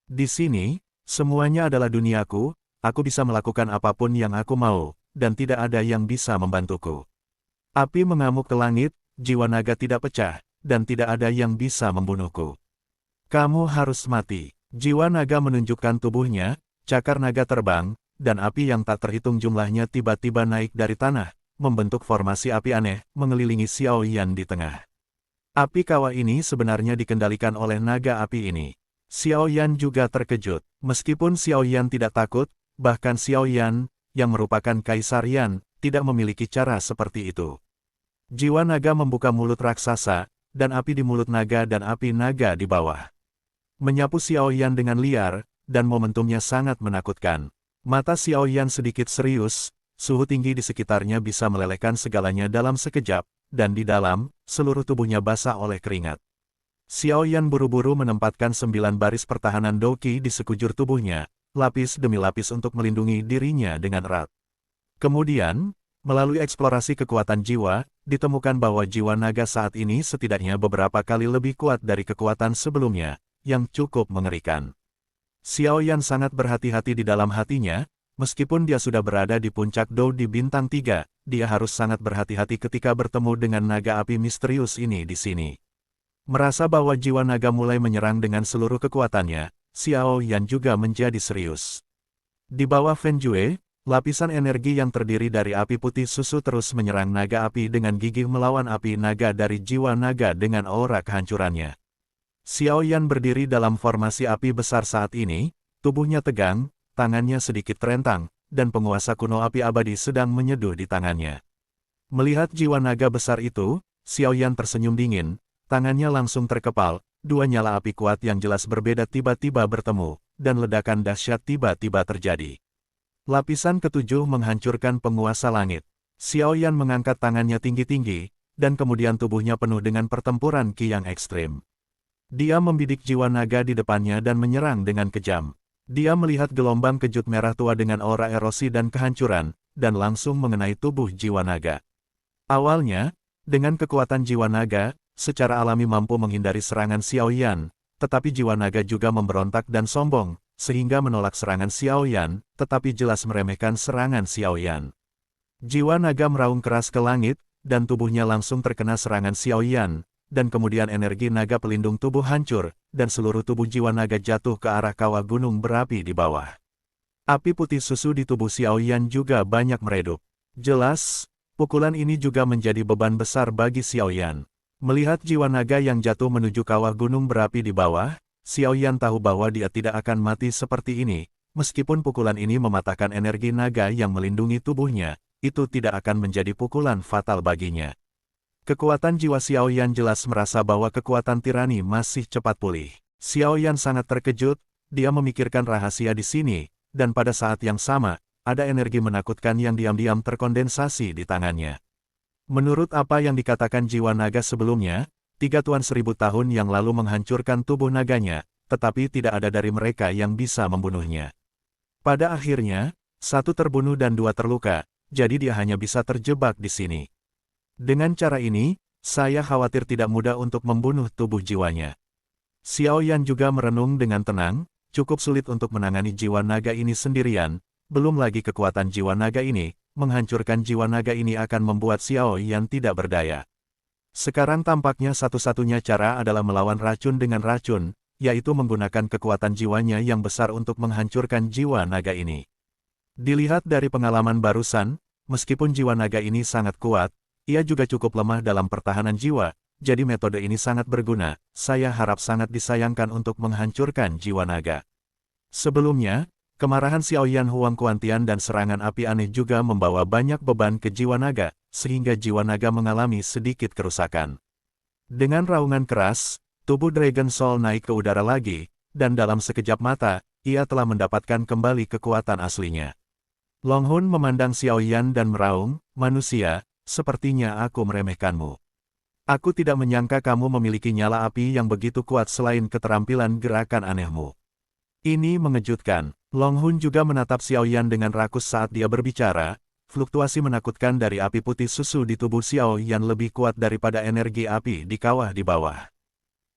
S1: Di sini, semuanya adalah duniaku. Aku bisa melakukan apapun yang aku mau, dan tidak ada yang bisa membantuku. Api mengamuk ke langit, jiwa naga tidak pecah, dan tidak ada yang bisa membunuhku. Kamu harus mati. Jiwa naga menunjukkan tubuhnya, cakar naga terbang, dan api yang tak terhitung jumlahnya tiba-tiba naik dari tanah, membentuk formasi api aneh, mengelilingi Xiaoyan di tengah. Api kawah ini sebenarnya dikendalikan oleh naga api ini. Xiaoyan juga terkejut, meskipun Xiaoyan tidak takut, bahkan Xiaoyan, yang merupakan Kaisar Yan, tidak memiliki cara seperti itu. Jiwa naga membuka mulut raksasa, dan api di mulut naga dan api naga di bawah. Menyapu Xiaoyan dengan liar, dan momentumnya sangat menakutkan. Mata Xiaoyan sedikit serius, suhu tinggi di sekitarnya bisa melelehkan segalanya dalam sekejap, dan di dalam, seluruh tubuhnya basah oleh keringat. Xiaoyan buru-buru menempatkan 9 baris pertahanan Doqi di sekujur tubuhnya, lapis demi lapis untuk melindungi dirinya dengan erat. Kemudian, melalui eksplorasi kekuatan jiwa, ditemukan bahwa jiwa naga saat ini setidaknya beberapa kali lebih kuat dari kekuatan sebelumnya, yang cukup mengerikan. Xiaoyan sangat berhati-hati di dalam hatinya, meskipun dia sudah berada di puncak Dou di bintang 3, dia harus sangat berhati-hati ketika bertemu dengan naga api misterius ini di sini. Merasa bahwa jiwa naga mulai menyerang dengan seluruh kekuatannya, Xiaoyan juga menjadi serius. Di bawah Fen Jue, lapisan energi yang terdiri dari api putih susu terus menyerang naga api dengan gigih melawan api naga dari jiwa naga dengan aura kehancurannya. Xiaoyan berdiri dalam formasi api besar saat ini, tubuhnya tegang, tangannya sedikit terentang, dan penguasa kuno api abadi sedang menyeduh di tangannya. Melihat jiwa naga besar itu, Xiaoyan tersenyum dingin, tangannya langsung terkepal. Dua nyala api kuat yang jelas berbeda tiba-tiba bertemu, dan ledakan dahsyat tiba-tiba terjadi. Lapisan ketujuh menghancurkan penguasa langit. Xiaoyan mengangkat tangannya tinggi-tinggi, dan kemudian tubuhnya penuh dengan pertempuran ki yang ekstrim. Dia membidik jiwa naga di depannya dan menyerang dengan kejam. Dia melihat gelombang kejut merah tua dengan aura erosi dan kehancuran, dan langsung mengenai tubuh jiwa naga. Awalnya, dengan kekuatan jiwa naga, secara alami mampu menghindari serangan Xiaoyan, tetapi jiwa naga juga memberontak dan sombong, sehingga menolak serangan Xiaoyan, tetapi jelas meremehkan serangan Xiaoyan. Jiwa naga meraung keras ke langit, dan tubuhnya langsung terkena serangan Xiaoyan, dan kemudian energi naga pelindung tubuh hancur, dan seluruh tubuh jiwa naga jatuh ke arah kawah gunung berapi di bawah. Api putih susu di tubuh Xiaoyan juga banyak meredup. Jelas, pukulan ini juga menjadi beban besar bagi Xiaoyan. Melihat jiwa naga yang jatuh menuju kawah gunung berapi di bawah, Xiaoyan tahu bahwa dia tidak akan mati seperti ini, meskipun pukulan ini mematahkan energi naga yang melindungi tubuhnya, itu tidak akan menjadi pukulan fatal baginya. Kekuatan jiwa Xiao Yan jelas merasa bahwa kekuatan tirani masih cepat pulih. Xiao Yan sangat terkejut, dia memikirkan rahasia di sini, dan pada saat yang sama, ada energi menakutkan yang diam-diam terkondensasi di tangannya. Menurut apa yang dikatakan jiwa naga sebelumnya, 3 Tuan 1000 tahun yang lalu menghancurkan tubuh naganya, tetapi tidak ada dari mereka yang bisa membunuhnya. Pada akhirnya, 1 terbunuh dan 2 terluka, jadi dia hanya bisa terjebak di sini. Dengan cara ini, saya khawatir tidak mudah untuk membunuh tubuh jiwanya. Xiao Yan juga merenung dengan tenang, cukup sulit untuk menangani jiwa naga ini sendirian, belum lagi kekuatan jiwa naga ini, menghancurkan jiwa naga ini akan membuat Xiao Yan tidak berdaya. Sekarang tampaknya satu-satunya cara adalah melawan racun dengan racun, yaitu menggunakan kekuatan jiwanya yang besar untuk menghancurkan jiwa naga ini. Dilihat dari pengalaman barusan, meskipun jiwa naga ini sangat kuat, ia juga cukup lemah dalam pertahanan jiwa, jadi metode ini sangat berguna, saya harap sangat disayangkan untuk menghancurkan jiwa naga. Sebelumnya, kemarahan Xiao Yan Huang Kuantian dan serangan api aneh juga membawa banyak beban ke jiwa naga, sehingga jiwa naga mengalami sedikit kerusakan. Dengan raungan keras, tubuh Dragon Soul naik ke udara lagi, dan dalam sekejap mata, ia telah mendapatkan kembali kekuatan aslinya. Long Hun memandang Xiao Yan dan meraung, manusia, sepertinya aku meremehkanmu. Aku tidak menyangka kamu memiliki nyala api yang begitu kuat selain keterampilan gerakan anehmu. Ini mengejutkan. Long Hun juga menatap Xiao Yan dengan rakus saat dia berbicara, fluktuasi menakutkan dari api putih susu di tubuh Xiao Yan lebih kuat daripada energi api di kawah di bawah.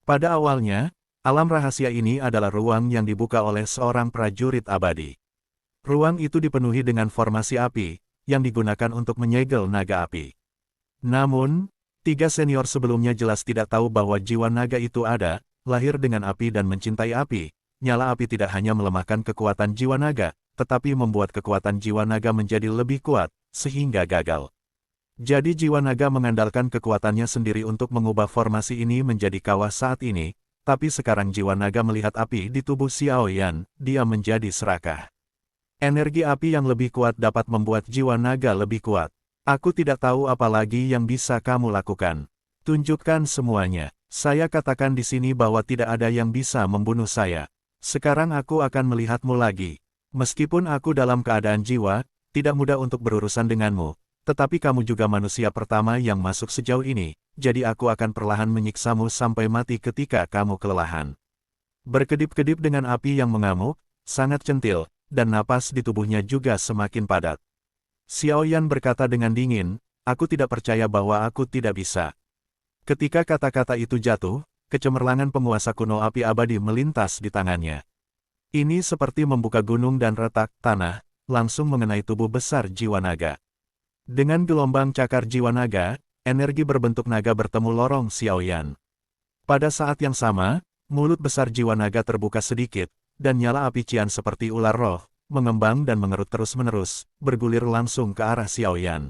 S1: Pada awalnya, alam rahasia ini adalah ruang yang dibuka oleh seorang prajurit abadi. Ruang itu dipenuhi dengan formasi api, yang digunakan untuk menyegel naga api. Namun, 3 senior sebelumnya jelas tidak tahu bahwa jiwa naga itu ada, lahir dengan api dan mencintai api. Nyala api tidak hanya melemahkan kekuatan jiwa naga, tetapi membuat kekuatan jiwa naga menjadi lebih kuat, sehingga gagal. Jadi jiwa naga mengandalkan kekuatannya sendiri untuk mengubah formasi ini menjadi kawah saat ini, tapi sekarang jiwa naga melihat api di tubuh Xiao Yan, dia menjadi serakah. Energi api yang lebih kuat dapat membuat jiwa naga lebih kuat. Aku tidak tahu apa lagi yang bisa kamu lakukan. Tunjukkan semuanya. Saya katakan di sini bahwa tidak ada yang bisa membunuh saya. Sekarang aku akan melihatmu lagi. Meskipun aku dalam keadaan jiwa, tidak mudah untuk berurusan denganmu. Tetapi kamu juga manusia pertama yang masuk sejauh ini, jadi aku akan perlahan menyiksamu sampai mati ketika kamu kelelahan. Berkedip-kedip dengan api yang mengamuk, sangat centil, dan napas di tubuhnya juga semakin padat. Xiao Yan berkata dengan dingin, aku tidak percaya bahwa aku tidak bisa. Ketika kata-kata itu jatuh, kecemerlangan penguasa kuno api abadi melintas di tangannya. Ini seperti membuka gunung dan retak tanah, langsung mengenai tubuh besar jiwa naga. Dengan gelombang cakar jiwa naga, energi berbentuk naga bertemu lorong Xiao Yan. Pada saat yang sama, mulut besar jiwa naga terbuka sedikit, dan nyala api cian seperti ular roh, mengembang dan mengerut terus-menerus, bergulir langsung ke arah Xiao Yan.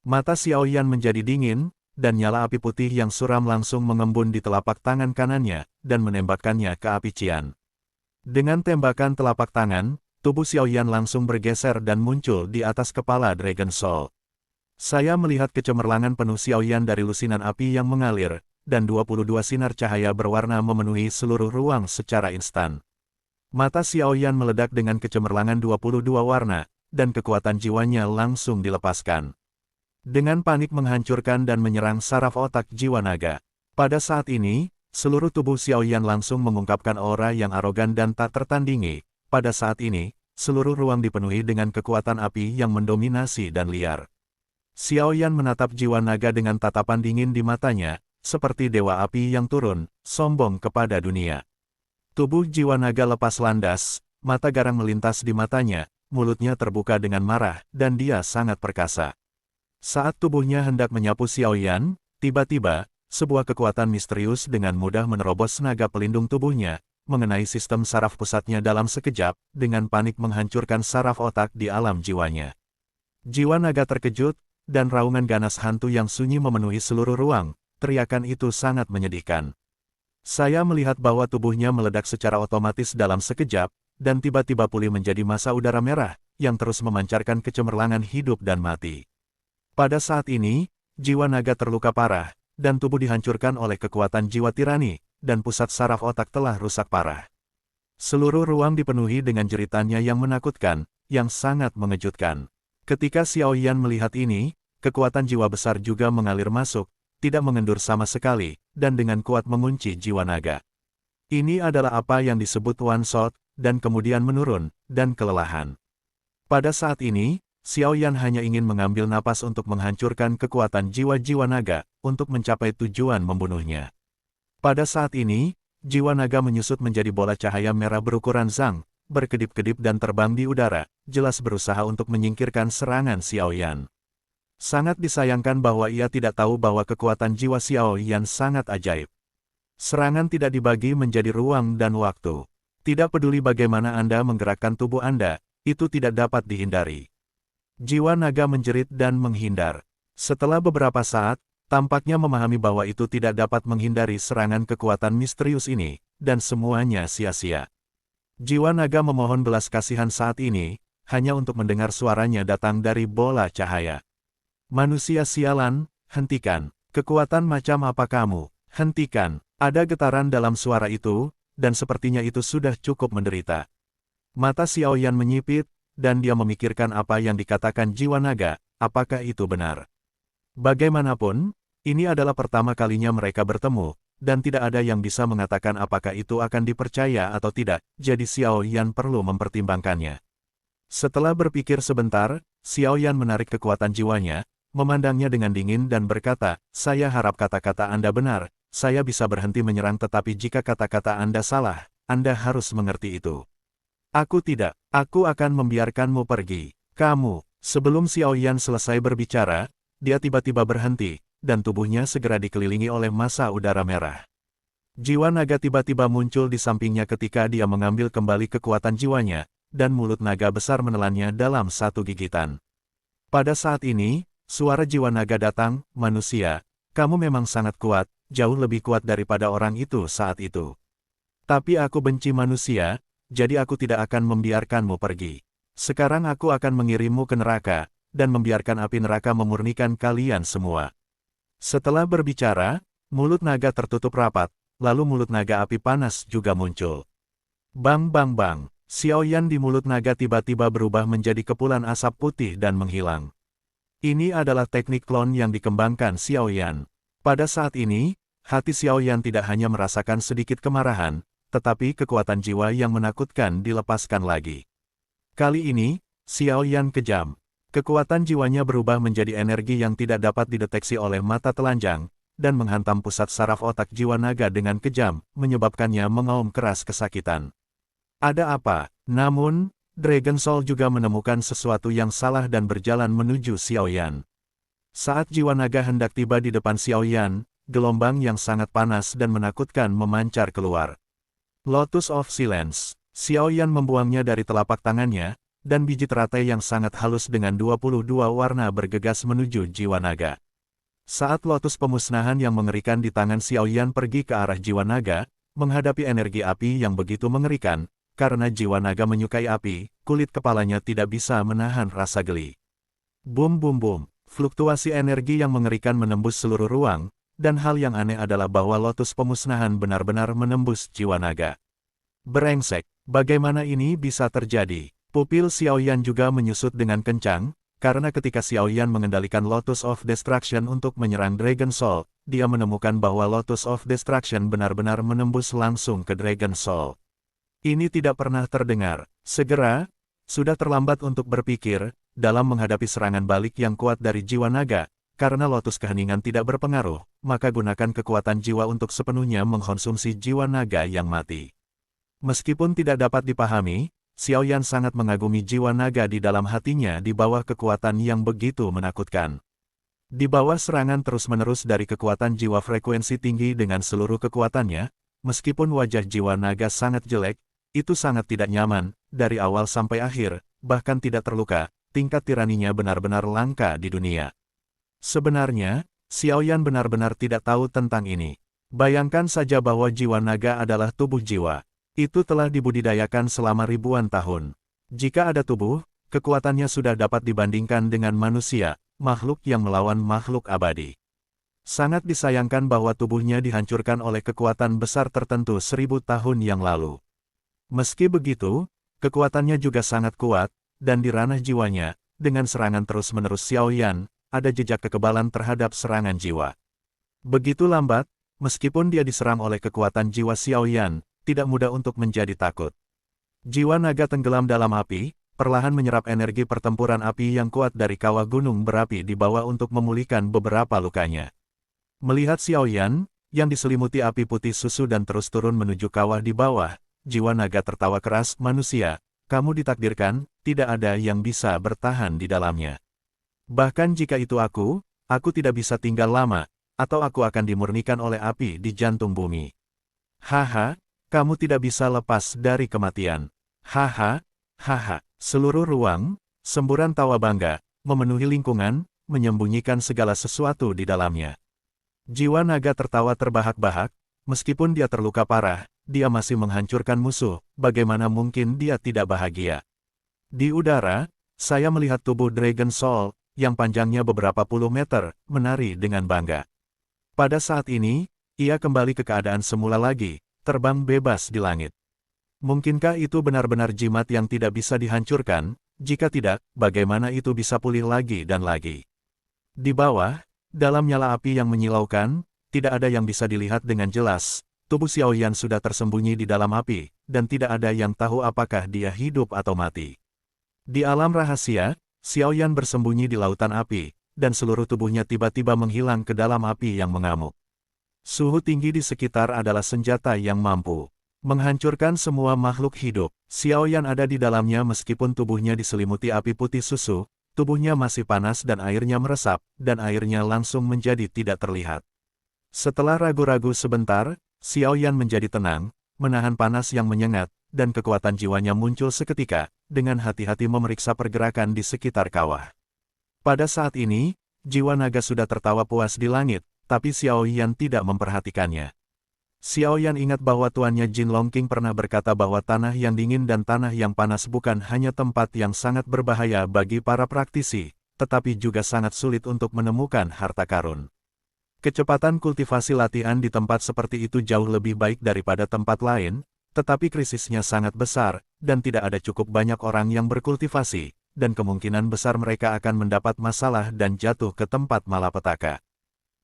S1: Mata Xiao Yan menjadi dingin, dan nyala api putih yang suram langsung mengembun di telapak tangan kanannya, dan menembakkannya ke api cian. Dengan tembakan telapak tangan, tubuh Xiao Yan langsung bergeser dan muncul di atas kepala Dragon Soul. Saya melihat kecemerlangan penuh Xiao Yan dari lusinan api yang mengalir, dan 22 sinar cahaya berwarna memenuhi seluruh ruang secara instan. Mata Xiao Yan meledak dengan kecemerlangan 22 warna, dan kekuatan jiwanya langsung dilepaskan. Dengan panik menghancurkan dan menyerang saraf otak jiwa naga. Pada saat ini, seluruh tubuh Xiao Yan langsung mengungkapkan aura yang arogan dan tak tertandingi. Pada saat ini, seluruh ruang dipenuhi dengan kekuatan api yang mendominasi dan liar. Xiao Yan menatap jiwa naga dengan tatapan dingin di matanya, seperti dewa api yang turun, sombong kepada dunia. Tubuh jiwa naga lepas landas, mata garang melintas di matanya, mulutnya terbuka dengan marah, dan dia sangat perkasa. Saat tubuhnya hendak menyapu Xiao Yan, tiba-tiba, sebuah kekuatan misterius dengan mudah menerobos naga pelindung tubuhnya, mengenai sistem saraf pusatnya dalam sekejap, dengan panik menghancurkan saraf otak di alam jiwanya. Jiwa naga terkejut, dan raungan ganas hantu yang sunyi memenuhi seluruh ruang, teriakan itu sangat menyedihkan. Saya melihat bahwa tubuhnya meledak secara otomatis dalam sekejap, dan tiba-tiba pulih menjadi massa udara merah, yang terus memancarkan kecemerlangan hidup dan mati. Pada saat ini, jiwa naga terluka parah, dan tubuh dihancurkan oleh kekuatan jiwa tirani, dan pusat saraf otak telah rusak parah. Seluruh ruang dipenuhi dengan jeritannya yang menakutkan, yang sangat mengejutkan. Ketika Xiao Yan melihat ini, kekuatan jiwa besar juga mengalir masuk, tidak mengendur sama sekali, dan dengan kuat mengunci jiwa naga. Ini adalah apa yang disebut one shot, dan kemudian menurun, dan kelelahan. Pada saat ini, Xiao Yan hanya ingin mengambil napas untuk menghancurkan kekuatan jiwa-jiwa naga, untuk mencapai tujuan membunuhnya. Pada saat ini, jiwa naga menyusut menjadi bola cahaya merah berukuran zang, berkedip-kedip dan terbang di udara, jelas berusaha untuk menyingkirkan serangan Xiao Yan. Sangat disayangkan bahwa ia tidak tahu bahwa kekuatan jiwa Xiao Yan sangat ajaib. Serangan tidak dibagi menjadi ruang dan waktu. Tidak peduli bagaimana Anda menggerakkan tubuh Anda, itu tidak dapat dihindari. Jiwa naga menjerit dan menghindar. Setelah beberapa saat, tampaknya memahami bahwa itu tidak dapat menghindari serangan kekuatan misterius ini, dan semuanya sia-sia. Jiwa naga memohon belas kasihan saat ini, hanya untuk mendengar suaranya datang dari bola cahaya. Manusia sialan, hentikan. Kekuatan macam apa kamu? Hentikan. Ada getaran dalam suara itu, dan sepertinya itu sudah cukup menderita. Mata Xiao Yan menyipit, dan dia memikirkan apa yang dikatakan jiwa naga, apakah itu benar. Bagaimanapun, ini adalah pertama kalinya mereka bertemu, dan tidak ada yang bisa mengatakan apakah itu akan dipercaya atau tidak, jadi Xiao Yan perlu mempertimbangkannya. Setelah berpikir sebentar, Xiao Yan menarik kekuatan jiwanya, memandangnya dengan dingin dan berkata, saya harap kata-kata Anda benar, saya bisa berhenti menyerang tetapi jika kata-kata Anda salah, Anda harus mengerti itu. Aku tidak, aku akan membiarkanmu pergi. Kamu, sebelum Xiao Yan selesai berbicara, dia tiba-tiba berhenti, dan tubuhnya segera dikelilingi oleh massa udara merah. Jiwa naga tiba-tiba muncul di sampingnya ketika dia mengambil kembali kekuatan jiwanya, dan mulut naga besar menelannya dalam satu gigitan. Pada saat ini, suara jiwa naga datang, manusia, kamu memang sangat kuat, jauh lebih kuat daripada orang itu saat itu. Tapi aku benci manusia, jadi aku tidak akan membiarkanmu pergi. Sekarang aku akan mengirimmu ke neraka, dan membiarkan api neraka memurnikan kalian semua. Setelah berbicara, mulut naga tertutup rapat, lalu mulut naga api panas juga muncul. Bang bang bang, Xiao Yan di mulut naga tiba-tiba berubah menjadi kepulan asap putih dan menghilang. Ini adalah teknik klon yang dikembangkan Xiao Yan. Pada saat ini, hati Xiao Yan tidak hanya merasakan sedikit kemarahan, tetapi kekuatan jiwa yang menakutkan dilepaskan lagi. Kali ini, Xiao Yan kejam. Kekuatan jiwanya berubah menjadi energi yang tidak dapat dideteksi oleh mata telanjang, dan menghantam pusat saraf otak jiwa naga dengan kejam, menyebabkannya mengaum keras kesakitan. Ada apa? Namun, Dragon Soul juga menemukan sesuatu yang salah dan berjalan menuju Xiao Yan. Saat jiwa naga hendak tiba di depan Xiao Yan, gelombang yang sangat panas dan menakutkan memancar keluar. Lotus of Silence. Xiao Yan membuangnya dari telapak tangannya, dan biji teratai yang sangat halus dengan 22 warna bergegas menuju jiwa naga. Saat lotus pemusnahan yang mengerikan di tangan Xiao Yan pergi ke arah jiwa naga, menghadapi energi api yang begitu mengerikan, karena jiwa naga menyukai api, kulit kepalanya tidak bisa menahan rasa geli. Boom boom boom, fluktuasi energi yang mengerikan menembus seluruh ruang, dan hal yang aneh adalah bahwa lotus pemusnahan benar-benar menembus jiwa naga. Brengsek, bagaimana ini bisa terjadi? Pupil Xiao Yan juga menyusut dengan kencang, karena ketika Xiao Yan mengendalikan Lotus of Destruction untuk menyerang Dragon Soul, dia menemukan bahwa Lotus of Destruction benar-benar menembus langsung ke Dragon Soul. Ini tidak pernah terdengar. Segera, sudah terlambat untuk berpikir, dalam menghadapi serangan balik yang kuat dari jiwa naga, karena lotus keheningan tidak berpengaruh, maka gunakan kekuatan jiwa untuk sepenuhnya mengkonsumsi jiwa naga yang mati. Meskipun tidak dapat dipahami, Xiao Yan sangat mengagumi jiwa naga di dalam hatinya di bawah kekuatan yang begitu menakutkan. Di bawah serangan terus-menerus dari kekuatan jiwa frekuensi tinggi dengan seluruh kekuatannya, meskipun wajah jiwa naga sangat jelek, itu sangat tidak nyaman, dari awal sampai akhir, bahkan tidak terluka, tingkat tiraninya benar-benar langka di dunia. Sebenarnya, Xiao Yan benar-benar tidak tahu tentang ini. Bayangkan saja bahwa jiwa naga adalah tubuh jiwa. Itu telah dibudidayakan selama ribuan tahun. Jika ada tubuh, kekuatannya sudah dapat dibandingkan dengan manusia, makhluk yang melawan makhluk abadi. Sangat disayangkan bahwa tubuhnya dihancurkan oleh kekuatan besar tertentu 1000 tahun yang lalu. Meski begitu, kekuatannya juga sangat kuat, dan di ranah jiwanya, dengan serangan terus-menerus Xiaoyan, ada jejak kekebalan terhadap serangan jiwa. Begitu lambat, meskipun dia diserang oleh kekuatan jiwa Xiaoyan, tidak mudah untuk menjadi takut. Jiwa naga tenggelam dalam api, perlahan menyerap energi pertempuran api yang kuat dari kawah gunung berapi di bawah untuk memulihkan beberapa lukanya. Melihat Xiaoyan, yang diselimuti api putih susu dan terus turun menuju kawah di bawah, jiwa naga tertawa keras, "Manusia, kamu ditakdirkan, tidak ada yang bisa bertahan di dalamnya. Bahkan jika itu aku tidak bisa tinggal lama, atau aku akan dimurnikan oleh api di jantung bumi. Haha, kamu tidak bisa lepas dari kematian. Haha, haha." Seluruh ruang, semburan tawa bangga, memenuhi lingkungan, menyembunyikan segala sesuatu di dalamnya. Jiwa naga tertawa terbahak-bahak, meskipun dia terluka parah, dia masih menghancurkan musuh, bagaimana mungkin dia tidak bahagia. Di udara, saya melihat tubuh Dragon Soul, yang panjangnya beberapa puluh meter, menari dengan bangga. Pada saat ini, ia kembali ke keadaan semula lagi, terbang bebas di langit. Mungkinkah itu benar-benar jimat yang tidak bisa dihancurkan? Jika tidak, bagaimana itu bisa pulih lagi dan lagi? Di bawah, dalam nyala api yang menyilaukan, tidak ada yang bisa dilihat dengan jelas. Tubuh Xiaoyan sudah tersembunyi di dalam api, dan tidak ada yang tahu apakah dia hidup atau mati. Di alam rahasia, Xiaoyan bersembunyi di lautan api, dan seluruh tubuhnya tiba-tiba menghilang ke dalam api yang mengamuk. Suhu tinggi di sekitar adalah senjata yang mampu menghancurkan semua makhluk hidup. Xiaoyan ada di dalamnya meskipun tubuhnya diselimuti api putih susu, tubuhnya masih panas dan airnya meresap, dan airnya langsung menjadi tidak terlihat. Setelah ragu-ragu sebentar, Xiaoyan menjadi tenang, menahan panas yang menyengat, dan kekuatan jiwanya muncul seketika, dengan hati-hati memeriksa pergerakan di sekitar kawah. Pada saat ini, jiwa naga sudah tertawa puas di langit, tapi Xiaoyan tidak memperhatikannya. Xiaoyan ingat bahwa tuannya Jin Longqing pernah berkata bahwa tanah yang dingin dan tanah yang panas bukan hanya tempat yang sangat berbahaya bagi para praktisi, tetapi juga sangat sulit untuk menemukan harta karun. Kecepatan kultivasi latihan di tempat seperti itu jauh lebih baik daripada tempat lain, tetapi krisisnya sangat besar, dan tidak ada cukup banyak orang yang berkultivasi, dan kemungkinan besar mereka akan mendapat masalah dan jatuh ke tempat malapetaka.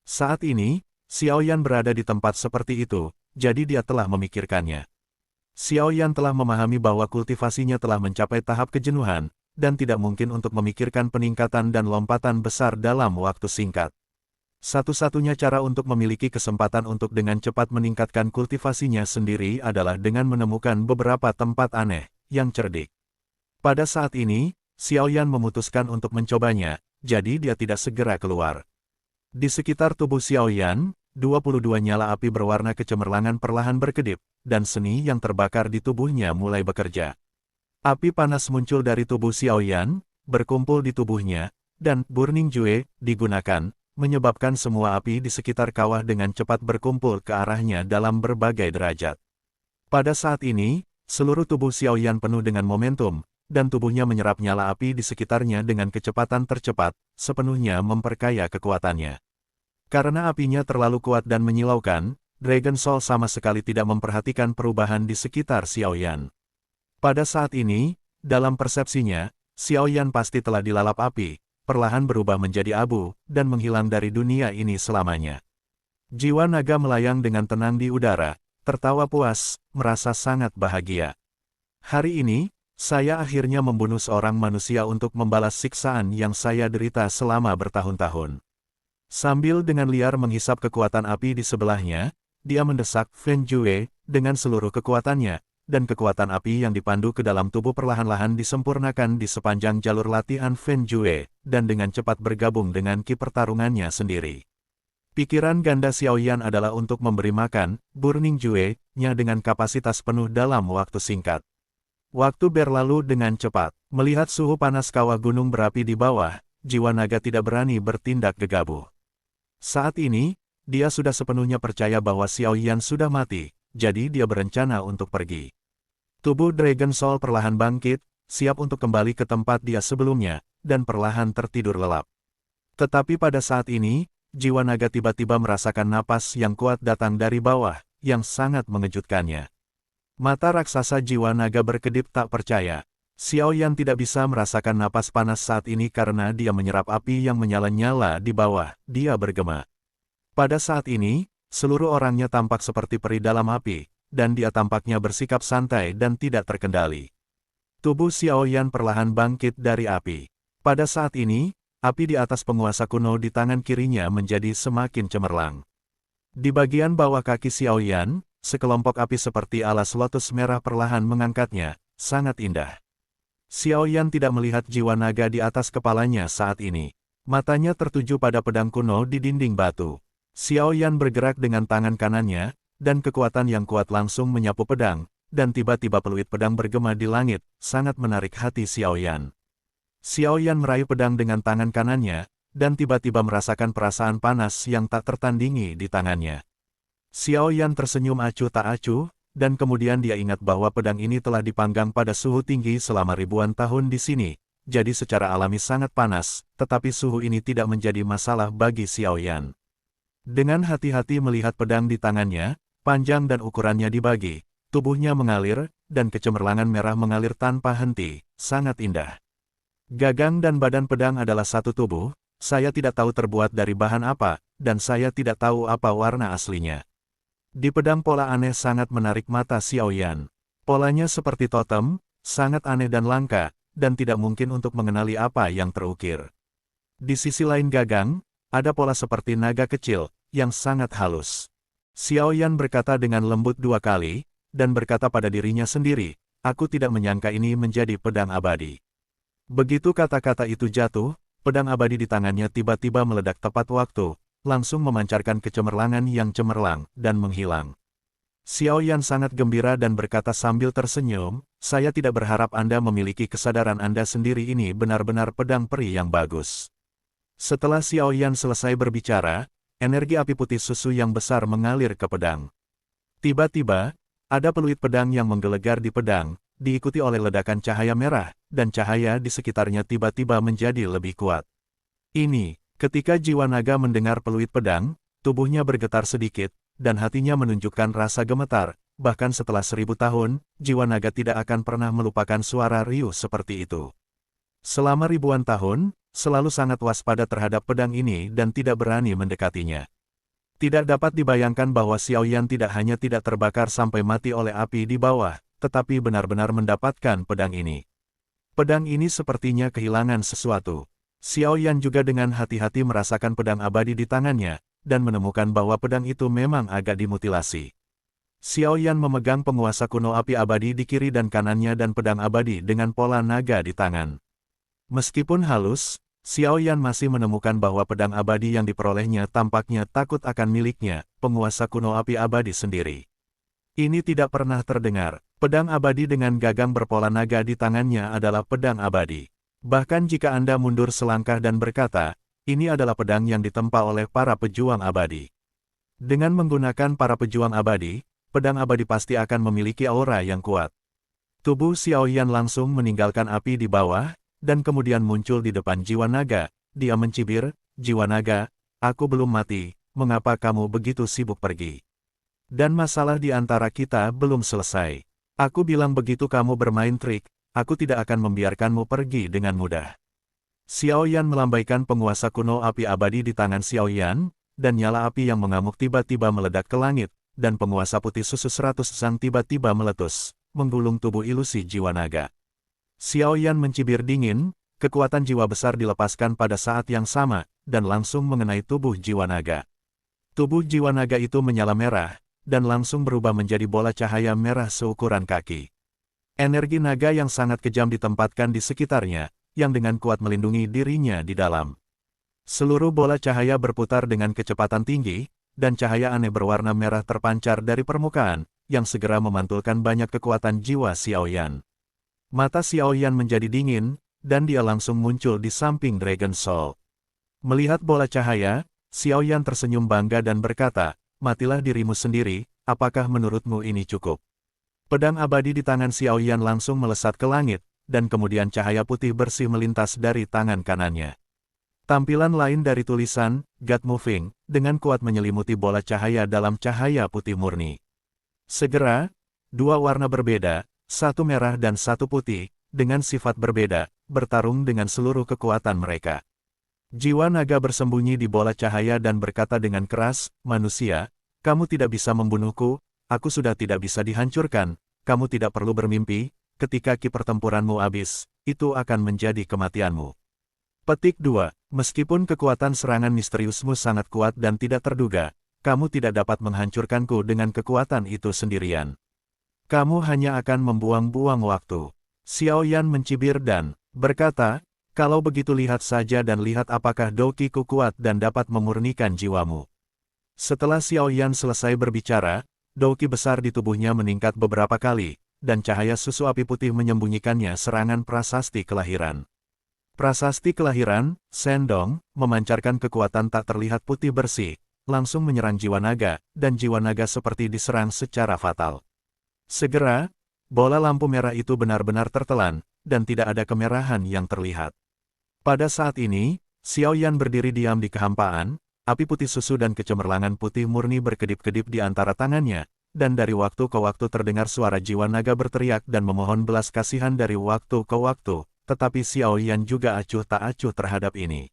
S1: Saat ini, Xiaoyan berada di tempat seperti itu, jadi dia telah memikirkannya. Xiaoyan telah memahami bahwa kultivasinya telah mencapai tahap kejenuhan, dan tidak mungkin untuk memikirkan peningkatan dan lompatan besar dalam waktu singkat. Satu-satunya cara untuk memiliki kesempatan untuk dengan cepat meningkatkan kultivasinya sendiri adalah dengan menemukan beberapa tempat aneh, yang cerdik. Pada saat ini, Xiaoyan memutuskan untuk mencobanya, jadi dia tidak segera keluar. Di sekitar tubuh Xiaoyan, 22 nyala api berwarna kecemerlangan perlahan berkedip, dan seni yang terbakar di tubuhnya mulai bekerja. Api panas muncul dari tubuh Xiaoyan, berkumpul di tubuhnya, dan Burning Jue digunakan, menyebabkan semua api di sekitar kawah dengan cepat berkumpul ke arahnya dalam berbagai derajat. Pada saat ini, seluruh tubuh Xiaoyan penuh dengan momentum, dan tubuhnya menyerap nyala api di sekitarnya dengan kecepatan tercepat, sepenuhnya memperkaya kekuatannya. Karena apinya terlalu kuat dan menyilaukan, Dragon Soul sama sekali tidak memperhatikan perubahan di sekitar Xiaoyan. Pada saat ini, dalam persepsinya, Xiaoyan pasti telah dilalap api, perlahan berubah menjadi abu, dan menghilang dari dunia ini selamanya. Jiwa naga melayang dengan tenang di udara, tertawa puas, merasa sangat bahagia. Hari ini, saya akhirnya membunuh seorang manusia untuk membalas siksaan yang saya derita selama bertahun-tahun. Sambil dengan liar menghisap kekuatan api di sebelahnya, dia mendesak Fen Jue dengan seluruh kekuatannya, dan kekuatan api yang dipandu ke dalam tubuh perlahan-lahan disempurnakan di sepanjang jalur latihan Fen Jue, dan dengan cepat bergabung dengan ki pertarungannya sendiri. Pikiran ganda Xiaoyan adalah untuk memberi makan Burning Jue-nya dengan kapasitas penuh dalam waktu singkat. Waktu berlalu dengan cepat. Melihat suhu panas kawah gunung berapi di bawah, jiwa naga tidak berani bertindak gegabah. Saat ini, dia sudah sepenuhnya percaya bahwa Xiaoyan sudah mati, jadi dia berencana untuk pergi. Tubuh Dragon Soul perlahan bangkit, siap untuk kembali ke tempat dia sebelumnya, dan perlahan tertidur lelap. Tetapi pada saat ini, jiwa naga tiba-tiba merasakan napas yang kuat datang dari bawah, yang sangat mengejutkannya. Mata raksasa jiwa naga berkedip tak percaya. Xiao Yan tidak bisa merasakan napas panas saat ini karena dia menyerap api yang menyala-nyala di bawah, dia bergema. Pada saat ini, seluruh orangnya tampak seperti peri dalam api, dan dia tampaknya bersikap santai dan tidak terkendali. Tubuh Xiao Yan perlahan bangkit dari api. Pada saat ini, api di atas penguasa kuno di tangan kirinya menjadi semakin cemerlang. Di bagian bawah kaki Xiao Yan, sekelompok api seperti alas lotus merah perlahan mengangkatnya, sangat indah. Xiao Yan tidak melihat jiwa naga di atas kepalanya saat ini. Matanya tertuju pada pedang kuno di dinding batu. Xiao Yan bergerak dengan tangan kanannya, dan kekuatan yang kuat langsung menyapu pedang, dan tiba-tiba peluit pedang bergema di langit, sangat menarik hati Xiao Yan. Xiao Yan meraih pedang dengan tangan kanannya, dan tiba-tiba merasakan perasaan panas yang tak tertandingi di tangannya. Xiao Yan tersenyum acuh tak acuh, dan kemudian dia ingat bahwa pedang ini telah dipanggang pada suhu tinggi selama ribuan tahun di sini, jadi secara alami sangat panas, tetapi suhu ini tidak menjadi masalah bagi Xiao Yan. Dengan hati-hati melihat pedang di tangannya, panjang dan ukurannya dibagi, tubuhnya mengalir, dan kecemerlangan merah mengalir tanpa henti, sangat indah. Gagang dan badan pedang adalah satu tubuh, saya tidak tahu terbuat dari bahan apa, dan saya tidak tahu apa warna aslinya. Di pedang pola aneh sangat menarik mata Xiao Yan. Polanya seperti totem, sangat aneh dan langka, dan tidak mungkin untuk mengenali apa yang terukir. Di sisi lain gagang, ada pola seperti naga kecil, yang sangat halus. Xiao Yan berkata dengan lembut dua kali, dan berkata pada dirinya sendiri, aku tidak menyangka ini menjadi pedang abadi. Begitu kata-kata itu jatuh, pedang abadi di tangannya tiba-tiba meledak tepat waktu, langsung memancarkan kecemerlangan yang cemerlang, dan menghilang. Xiao Yan sangat gembira dan berkata sambil tersenyum, saya tidak berharap Anda memiliki kesadaran Anda sendiri ini benar-benar pedang peri yang bagus. Setelah Xiao Yan selesai berbicara, energi api putih susu yang besar mengalir ke pedang. Tiba-tiba, ada peluit pedang yang menggelegar di pedang, diikuti oleh ledakan cahaya merah, dan cahaya di sekitarnya tiba-tiba menjadi lebih kuat. Ini, ketika jiwa naga mendengar peluit pedang, tubuhnya bergetar sedikit, dan hatinya menunjukkan rasa gemetar, bahkan setelah 1000 tahun, jiwa naga tidak akan pernah melupakan suara riuh seperti itu. Selama ribuan tahun, selalu sangat waspada terhadap pedang ini dan tidak berani mendekatinya. Tidak dapat dibayangkan bahwa Xiao Yan tidak hanya tidak terbakar sampai mati oleh api di bawah, tetapi benar-benar mendapatkan pedang ini. Pedang ini sepertinya kehilangan sesuatu. Xiao Yan juga dengan hati-hati merasakan pedang abadi di tangannya, dan menemukan bahwa pedang itu memang agak dimutilasi. Xiao Yan memegang penguasa kuno api abadi di kiri dan kanannya dan pedang abadi dengan pola naga di tangan. Meskipun halus, Xiao Yan masih menemukan bahwa pedang abadi yang diperolehnya tampaknya takut akan miliknya, penguasa kuno api abadi sendiri. Ini tidak pernah terdengar, pedang abadi dengan gagang berpola naga di tangannya adalah pedang abadi. Bahkan jika Anda mundur selangkah dan berkata, ini adalah pedang yang ditempa oleh para pejuang abadi. Dengan menggunakan para pejuang abadi, pedang abadi pasti akan memiliki aura yang kuat. Tubuh Xiao Yan langsung meninggalkan api di bawah, dan kemudian muncul di depan jiwa naga. Dia mencibir, jiwa naga, aku belum mati, mengapa kamu begitu sibuk pergi? Dan masalah di antara kita belum selesai. Aku bilang begitu kamu bermain trik, aku tidak akan membiarkanmu pergi dengan mudah. Xiao Yan melambaikan penguasa kuno api abadi di tangan Xiao Yan, dan nyala api yang mengamuk tiba-tiba meledak ke langit, dan penguasa putih susu 100 sang tiba-tiba meletus, menggulung tubuh ilusi jiwa naga. Xiao Yan mencibir dingin, kekuatan jiwa besar dilepaskan pada saat yang sama, dan langsung mengenai tubuh jiwa naga. Tubuh jiwa naga itu menyala merah, dan langsung berubah menjadi bola cahaya merah seukuran kaki. Energi naga yang sangat kejam ditempatkan di sekitarnya, yang dengan kuat melindungi dirinya di dalam. Seluruh bola cahaya berputar dengan kecepatan tinggi, dan cahaya aneh berwarna merah terpancar dari permukaan, yang segera memantulkan banyak kekuatan jiwa Xiao Yan. Mata Xiao Yan menjadi dingin, dan dia langsung muncul di samping Dragon Soul. Melihat bola cahaya, Xiao Yan tersenyum bangga dan berkata, matilah dirimu sendiri, apakah menurutmu ini cukup? Pedang abadi di tangan Xiao Yan langsung melesat ke langit, dan kemudian cahaya putih bersih melintas dari tangan kanannya. Tampilan lain dari tulisan, God Moving, dengan kuat menyelimuti bola cahaya dalam cahaya putih murni. Segera, dua warna berbeda, satu merah dan satu putih, dengan sifat berbeda, bertarung dengan seluruh kekuatan mereka. Jiwa naga bersembunyi di bola cahaya dan berkata dengan keras, "Manusia, kamu tidak bisa membunuhku, aku sudah tidak bisa dihancurkan, kamu tidak perlu bermimpi, ketika ki pertempuranmu habis, itu akan menjadi kematianmu." Petik 2. Meskipun kekuatan serangan misteriusmu sangat kuat dan tidak terduga, kamu tidak dapat menghancurkanku dengan kekuatan itu sendirian. Kamu hanya akan membuang-buang waktu. Xiao Yan mencibir dan berkata, "Kalau begitu lihat saja dan lihat apakah Douki-ku kuat dan dapat memurnikan jiwamu." Setelah Xiao Yan selesai berbicara, Douki besar di tubuhnya meningkat beberapa kali, dan cahaya susu api putih menyembunyikannya serangan prasasti kelahiran. Prasasti kelahiran, Sendong, memancarkan kekuatan tak terlihat putih bersih, langsung menyerang jiwa naga, dan jiwa naga seperti diserang secara fatal. Segera, bola lampu merah itu benar-benar tertelan, dan tidak ada kemerahan yang terlihat. Pada saat ini, Xiao Yan berdiri diam di kehampaan, api putih susu dan kecemerlangan putih murni berkedip-kedip di antara tangannya, dan dari waktu ke waktu terdengar suara jiwa naga berteriak dan memohon belas kasihan dari waktu ke waktu. Tetapi Xiao Yan juga acuh tak acuh terhadap ini.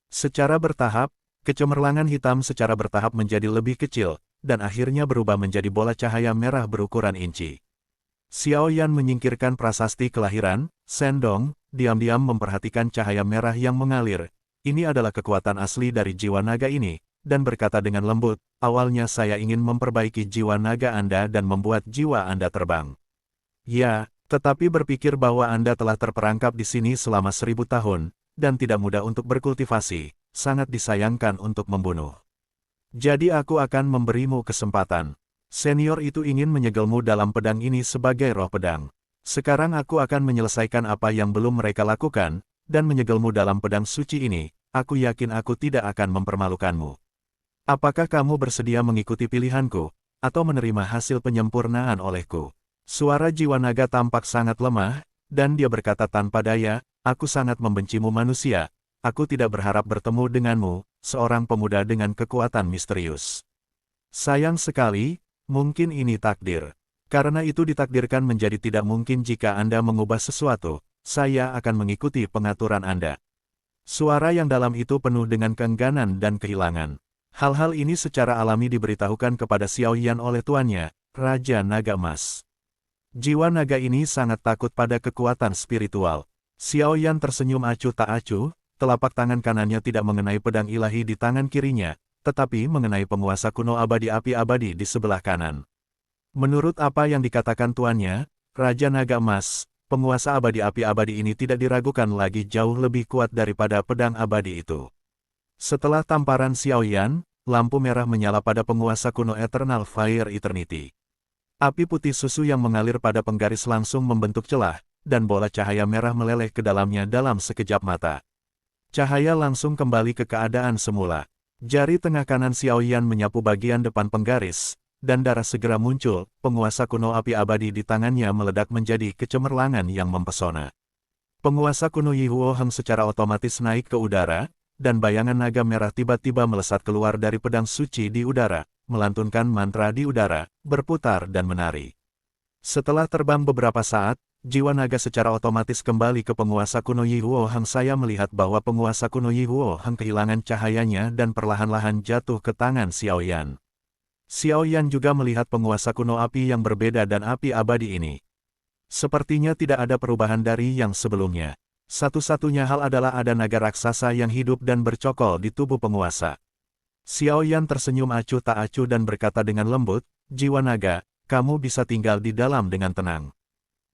S1: Secara bertahap, kecemerlangan hitam secara bertahap menjadi lebih kecil, dan akhirnya berubah menjadi bola cahaya merah berukuran inci. Xiao Yan menyingkirkan prasasti kelahiran, Sendong, diam-diam memperhatikan cahaya merah yang mengalir. Ini adalah kekuatan asli dari jiwa naga ini, dan berkata dengan lembut, "Awalnya saya ingin memperbaiki jiwa naga Anda dan membuat jiwa Anda terbang. Ya, tetapi berpikir bahwa Anda telah terperangkap di sini selama 1000 tahun, dan tidak mudah untuk berkultivasi, sangat disayangkan untuk membunuh. Jadi aku akan memberimu kesempatan. Senior itu ingin menyegelmu dalam pedang ini sebagai roh pedang. Sekarang aku akan menyelesaikan apa yang belum mereka lakukan, dan menyegelmu dalam pedang suci ini, aku yakin aku tidak akan mempermalukanmu. Apakah kamu bersedia mengikuti pilihanku, atau menerima hasil penyempurnaan olehku?" Suara jiwa naga tampak sangat lemah, dan dia berkata tanpa daya, "Aku sangat membencimu manusia, aku tidak berharap bertemu denganmu, seorang pemuda dengan kekuatan misterius. Sayang sekali, mungkin ini takdir. Karena itu ditakdirkan menjadi tidak mungkin jika Anda mengubah sesuatu, saya akan mengikuti pengaturan Anda." Suara yang dalam itu penuh dengan keengganan dan kehilangan. Hal-hal ini secara alami diberitahukan kepada Xiao Yan oleh tuannya, Raja Naga Emas. Jiwa naga ini sangat takut pada kekuatan spiritual. Xiao Yan tersenyum acuh tak acuh, telapak tangan kanannya tidak mengenai pedang ilahi di tangan kirinya, tetapi mengenai penguasa kuno abadi api abadi di sebelah kanan. Menurut apa yang dikatakan tuannya, Raja Naga Emas, penguasa abadi api abadi ini tidak diragukan lagi jauh lebih kuat daripada pedang abadi itu. Setelah tamparan Xiao Yan, lampu merah menyala pada penguasa kuno Eternal Fire Eternity. Api putih susu yang mengalir pada penggaris langsung membentuk celah, dan bola cahaya merah meleleh ke dalamnya dalam sekejap mata. Cahaya langsung kembali ke keadaan semula. Jari tengah kanan Xiao Yan menyapu bagian depan penggaris, dan darah segera muncul, penguasa kuno api abadi di tangannya meledak menjadi kecemerlangan yang mempesona. Penguasa kuno Yi Huo Heng secara otomatis naik ke udara, dan bayangan naga merah tiba-tiba melesat keluar dari pedang suci di udara, melantunkan mantra di udara, berputar dan menari. Setelah terbang beberapa saat, jiwa naga secara otomatis kembali ke penguasa kuno Yi Huo Heng. Saya melihat bahwa penguasa kuno Yi Huo Heng kehilangan cahayanya dan perlahan-lahan jatuh ke tangan Xiao Yan. Xiao Yan juga melihat penguasa kuno api yang berbeda dan api abadi ini. Sepertinya tidak ada perubahan dari yang sebelumnya. Satu-satunya hal adalah ada naga raksasa yang hidup dan bercokol di tubuh penguasa. Xiao Yan tersenyum acuh tak acuh dan berkata dengan lembut, "Jiwa naga, kamu bisa tinggal di dalam dengan tenang.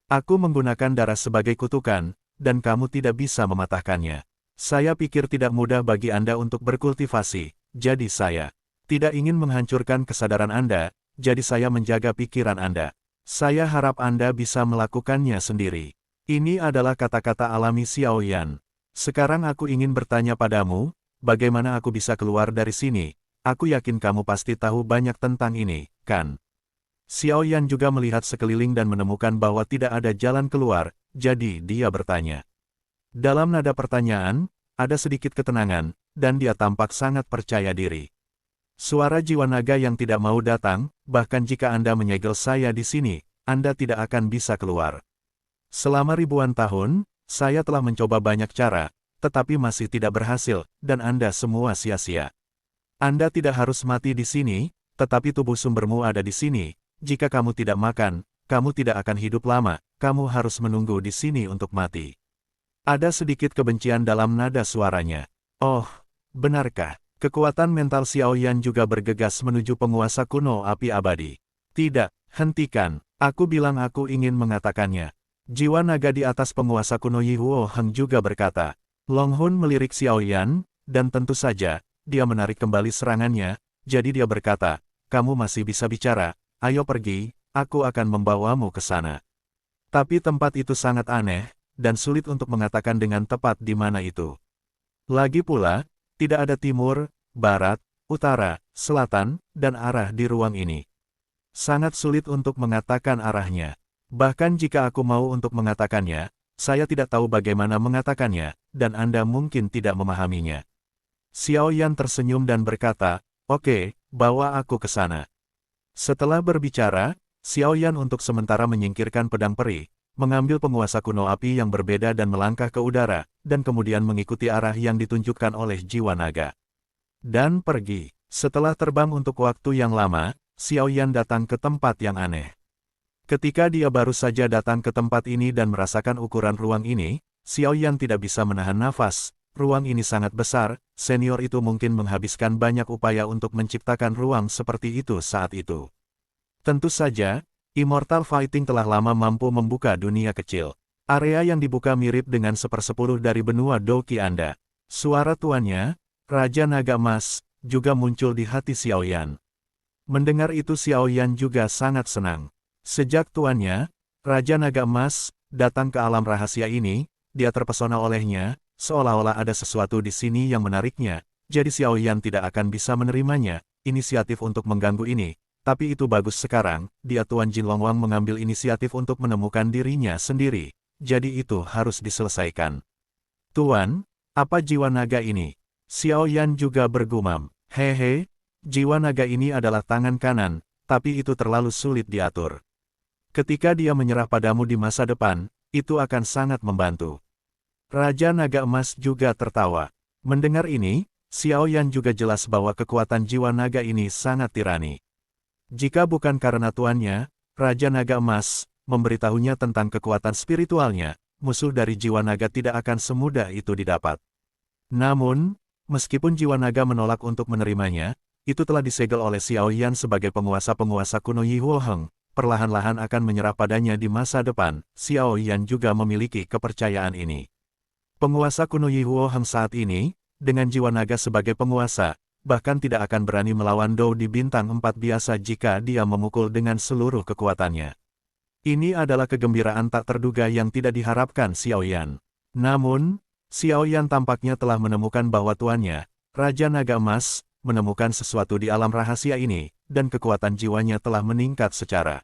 S1: Aku menggunakan darah sebagai kutukan, dan kamu tidak bisa mematahkannya. Saya pikir tidak mudah bagi Anda untuk berkultivasi, jadi saya tidak ingin menghancurkan kesadaran Anda, jadi saya menjaga pikiran Anda. Saya harap Anda bisa melakukannya sendiri." Ini adalah kata-kata alami Xiao Yan. "Sekarang aku ingin bertanya padamu, bagaimana aku bisa keluar dari sini? Aku yakin kamu pasti tahu banyak tentang ini, kan?" Xiao Yan juga melihat sekeliling dan menemukan bahwa tidak ada jalan keluar, jadi dia bertanya. Dalam nada pertanyaan, ada sedikit ketenangan, dan dia tampak sangat percaya diri. Suara jiwa naga yang tidak mau datang, bahkan jika Anda menyegel saya di sini, Anda tidak akan bisa keluar. Selama ribuan tahun, saya telah mencoba banyak cara, tetapi masih tidak berhasil, dan Anda semua sia-sia. Anda tidak harus mati di sini, tetapi tubuh sumbermu ada di sini. Jika kamu tidak makan, kamu tidak akan hidup lama, kamu harus menunggu di sini untuk mati. Ada sedikit kebencian dalam nada suaranya. Oh, benarkah? Kekuatan mental Xiao Yan juga bergegas menuju penguasa kuno api abadi. Tidak, hentikan. Aku bilang aku ingin mengatakannya. Jiwa naga di atas penguasa kuno Yi Huo Heng juga berkata. Long Hun melirik Xiao Yan, dan tentu saja, dia menarik kembali serangannya, jadi dia berkata, kamu masih bisa bicara, ayo pergi, aku akan membawamu ke sana. Tapi tempat itu sangat aneh, dan sulit untuk mengatakan dengan tepat di mana itu. Lagi pula, tidak ada timur, barat, utara, selatan, dan arah di ruang ini. Sangat sulit untuk mengatakan arahnya. Bahkan jika aku mau untuk mengatakannya, saya tidak tahu bagaimana mengatakannya, dan Anda mungkin tidak memahaminya. Xiao Yan tersenyum dan berkata, oke, bawa aku ke sana. Setelah berbicara, Xiao Yan untuk sementara menyingkirkan pedang peri, mengambil penguasa kuno api yang berbeda dan melangkah ke udara, dan kemudian mengikuti arah yang ditunjukkan oleh jiwa naga. Dan pergi. Setelah terbang untuk waktu yang lama, Xiao Yan datang ke tempat yang aneh. Ketika dia baru saja datang ke tempat ini dan merasakan ukuran ruang ini, Xiao Yan tidak bisa menahan nafas. Ruang ini sangat besar, senior itu mungkin menghabiskan banyak upaya untuk menciptakan ruang seperti itu saat itu. Tentu saja, Immortal Fighting telah lama mampu membuka dunia kecil. Area yang dibuka mirip dengan 1/10 dari benua Doki Anda. Suara tuannya, Raja Naga Emas, juga muncul di hati Xiao Yan. Mendengar itu Xiao Yan juga sangat senang. Sejak tuannya, Raja Naga Emas, datang ke alam rahasia ini, dia terpesona olehnya, seolah-olah ada sesuatu di sini yang menariknya, jadi Xiao Yan tidak akan bisa menerimanya, inisiatif untuk mengganggu ini. Tapi itu bagus sekarang, dia Tuan Jin Longwang mengambil inisiatif untuk menemukan dirinya sendiri, jadi itu harus diselesaikan. Tuan, apa jiwa naga ini? Xiao Yan juga bergumam, hehe, jiwa naga ini adalah tangan kanan, tapi itu terlalu sulit diatur. Ketika dia menyerah padamu di masa depan, itu akan sangat membantu. Raja Naga Emas juga tertawa. Mendengar ini, Xiao Yan juga jelas bahwa kekuatan jiwa naga ini sangat tirani. Jika bukan karena tuannya, Raja Naga Emas, memberitahunya tentang kekuatan spiritualnya, musuh dari jiwa naga tidak akan semudah itu didapat. Namun, meskipun jiwa naga menolak untuk menerimanya, itu telah disegel oleh Xiao Yan sebagai penguasa-penguasa kuno Yi Huo Heng, perlahan-lahan akan menyerah padanya di masa depan. Xiao Yan juga memiliki kepercayaan ini. Penguasa kuno Yi Huo Heng saat ini, dengan jiwa naga sebagai penguasa, bahkan tidak akan berani melawan Dou di bintang 4 biasa jika dia memukul dengan seluruh kekuatannya. Ini adalah kegembiraan tak terduga yang tidak diharapkan Xiao Yan. Namun, Xiao Yan tampaknya telah menemukan bahwa tuannya, Raja Naga Emas, menemukan sesuatu di alam rahasia ini, dan kekuatan jiwanya telah meningkat secara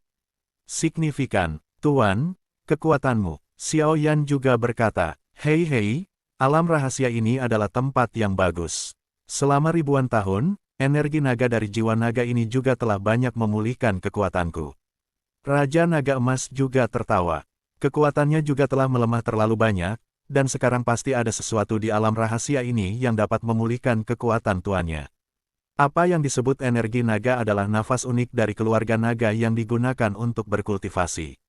S1: signifikan. Tuan, kekuatanmu. Xiao Yan juga berkata, hei, alam rahasia ini adalah tempat yang bagus. Selama ribuan tahun, energi naga dari jiwa naga ini juga telah banyak memulihkan kekuatanku. Raja Naga Emas juga tertawa. Kekuatannya juga telah melemah terlalu banyak, dan sekarang pasti ada sesuatu di alam rahasia ini yang dapat memulihkan kekuatan tuannya. Apa yang disebut energi naga adalah nafas unik dari keluarga naga yang digunakan untuk berkultivasi.